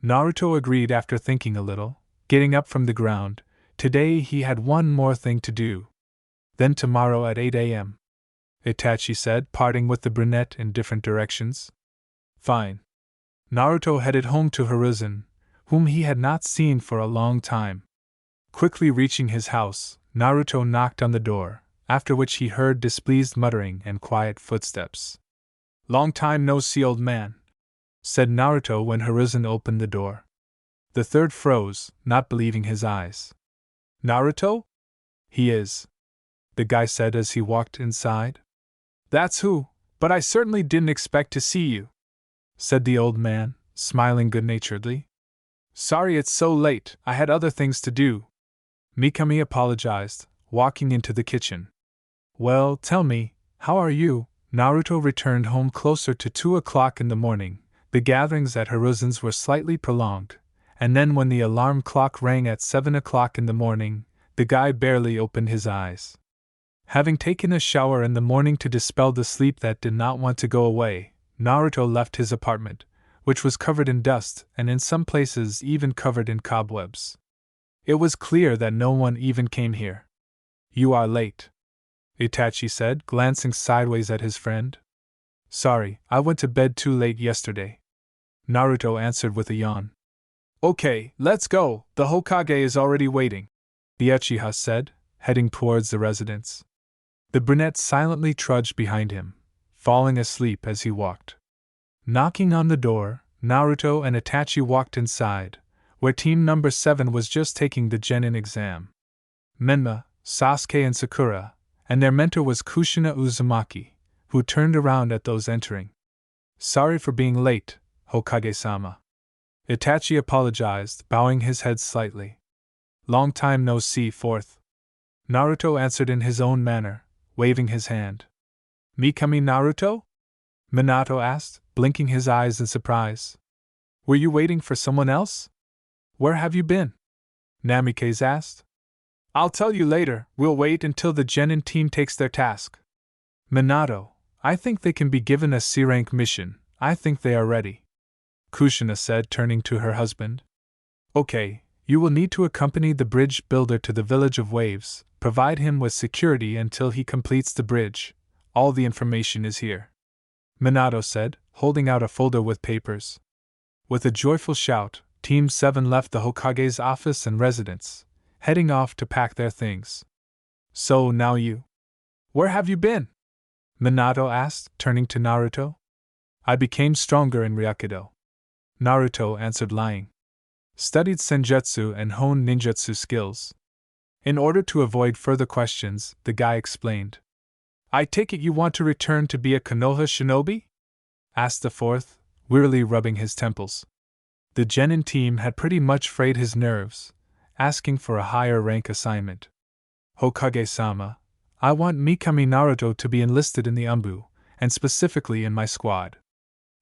Naruto agreed after thinking a little, getting up from the ground. Today he had one more thing to do. "Then tomorrow at 8 a.m., Itachi said, parting with the brunette in different directions. "Fine." Naruto headed home to Hiruzen, whom he had not seen for a long time. Quickly reaching his house, Naruto knocked on the door, after which he heard displeased muttering and quiet footsteps. "Long time no see, old man," said Naruto when Hiruzen opened the door. The third froze, not believing his eyes. "Naruto? He is," the guy said as he walked inside. "That's who, but I certainly didn't expect to see you," said the old man, smiling good-naturedly. "Sorry it's so late, I had other things to do," Mikami apologized, walking into the kitchen. "Well, tell me, how are you?" Naruto returned home closer to 2 o'clock in the morning. The gatherings at Hiruzen's were slightly prolonged, and then when the alarm clock rang at 7 o'clock in the morning, the guy barely opened his eyes. Having taken a shower in the morning to dispel the sleep that did not want to go away, Naruto left his apartment, which was covered in dust and in some places even covered in cobwebs. It was clear that no one even came here. "You are late," Itachi said, glancing sideways at his friend. "Sorry, I went to bed too late yesterday," Naruto answered with a yawn. "Okay, let's go, the Hokage is already waiting," the Uchiha said, heading towards the residence. The brunette silently trudged behind him, falling asleep as he walked. Knocking on the door, Naruto and Itachi walked inside, where Team Number 7 was just taking the Genin exam. Menma, Sasuke and Sakura, and their mentor was Kushina Uzumaki, who turned around at those entering. "Sorry for being late, Hokage-sama," Itachi apologized, bowing his head slightly. "Long time no see, fourth," Naruto answered in his own manner, waving his hand. "Mikami Naruto?" Minato asked, blinking his eyes in surprise. "Were you waiting for someone else? Where have you been?" Namikaze asked. "I'll tell you later, we'll wait until the Genin team takes their task." "Minato, I think they can be given a C-rank mission, I think they are ready," Kushina said, turning to her husband. "Okay, you will need to accompany the bridge builder to the village of Waves, provide him with security until he completes the bridge. All the information is here," Minato said, holding out a folder with papers. With a joyful shout, Team 7 left the Hokage's office and residence, heading off to pack their things. "So now you. Where have you been?" Minato asked, turning to Naruto. "I became stronger in Ryakudo," Naruto answered, lying. "Studied senjutsu and honed ninjutsu skills." In order to avoid further questions, the guy explained. "I take it you want to return to be a Konoha shinobi?" asked the fourth, wearily rubbing his temples. The Genin team had pretty much frayed his nerves, asking for a higher rank assignment. "Hokage-sama, I want Mikami Naruto to be enlisted in the Umbu, and specifically in my squad.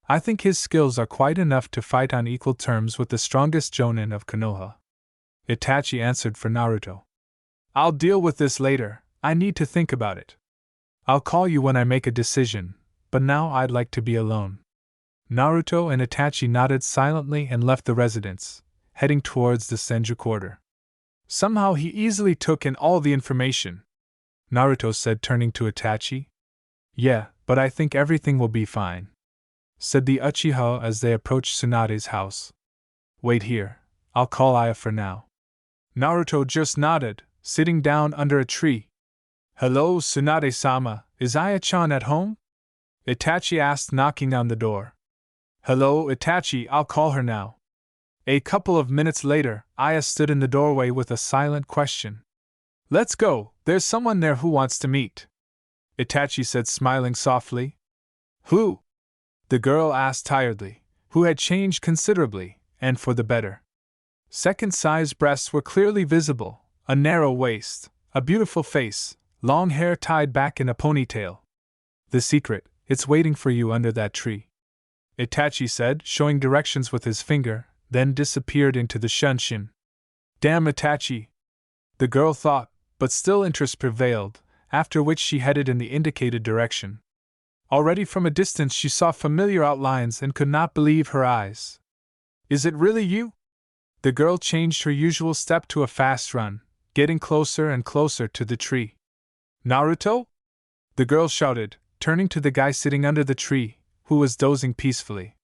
I think his skills are quite enough to fight on equal terms with the strongest jonin of Konoha," Itachi answered for Naruto. "I'll deal with this later, I need to think about it. I'll call you when I make a decision, but now I'd like to be alone." Naruto and Itachi nodded silently and left the residence, heading towards the Senju quarter. "Somehow he easily took in all the information," Naruto said, turning to Itachi. "Yeah, but I think everything will be fine," said the Uchiha as they approached Tsunade's house. "Wait here, I'll call Aya for now." Naruto just nodded, sitting down under a tree. "Hello, Tsunade-sama, is Aya-chan at home?" Itachi asked, knocking on the door. Hello, Itachi, I'll call her now. A couple of minutes later, Aya stood in the doorway with a silent question. Let's go, there's someone there who wants to meet. Itachi said, smiling softly. Who? The girl asked tiredly, who had changed considerably, and for the better. Second-size breasts were clearly visible, a narrow waist, a beautiful face, long hair tied back in a ponytail. The secret, it's waiting for you under that tree. Itachi said, showing directions with his finger, then disappeared into the shunshin. Damn Itachi! The girl thought, but still interest prevailed, after which she headed in the indicated direction. Already from a distance she saw familiar outlines and could not believe her eyes. Is it really you? The girl changed her usual step to a fast run, getting closer and closer to the tree. Naruto? The girl shouted, turning to the guy sitting under the tree, who was dozing peacefully.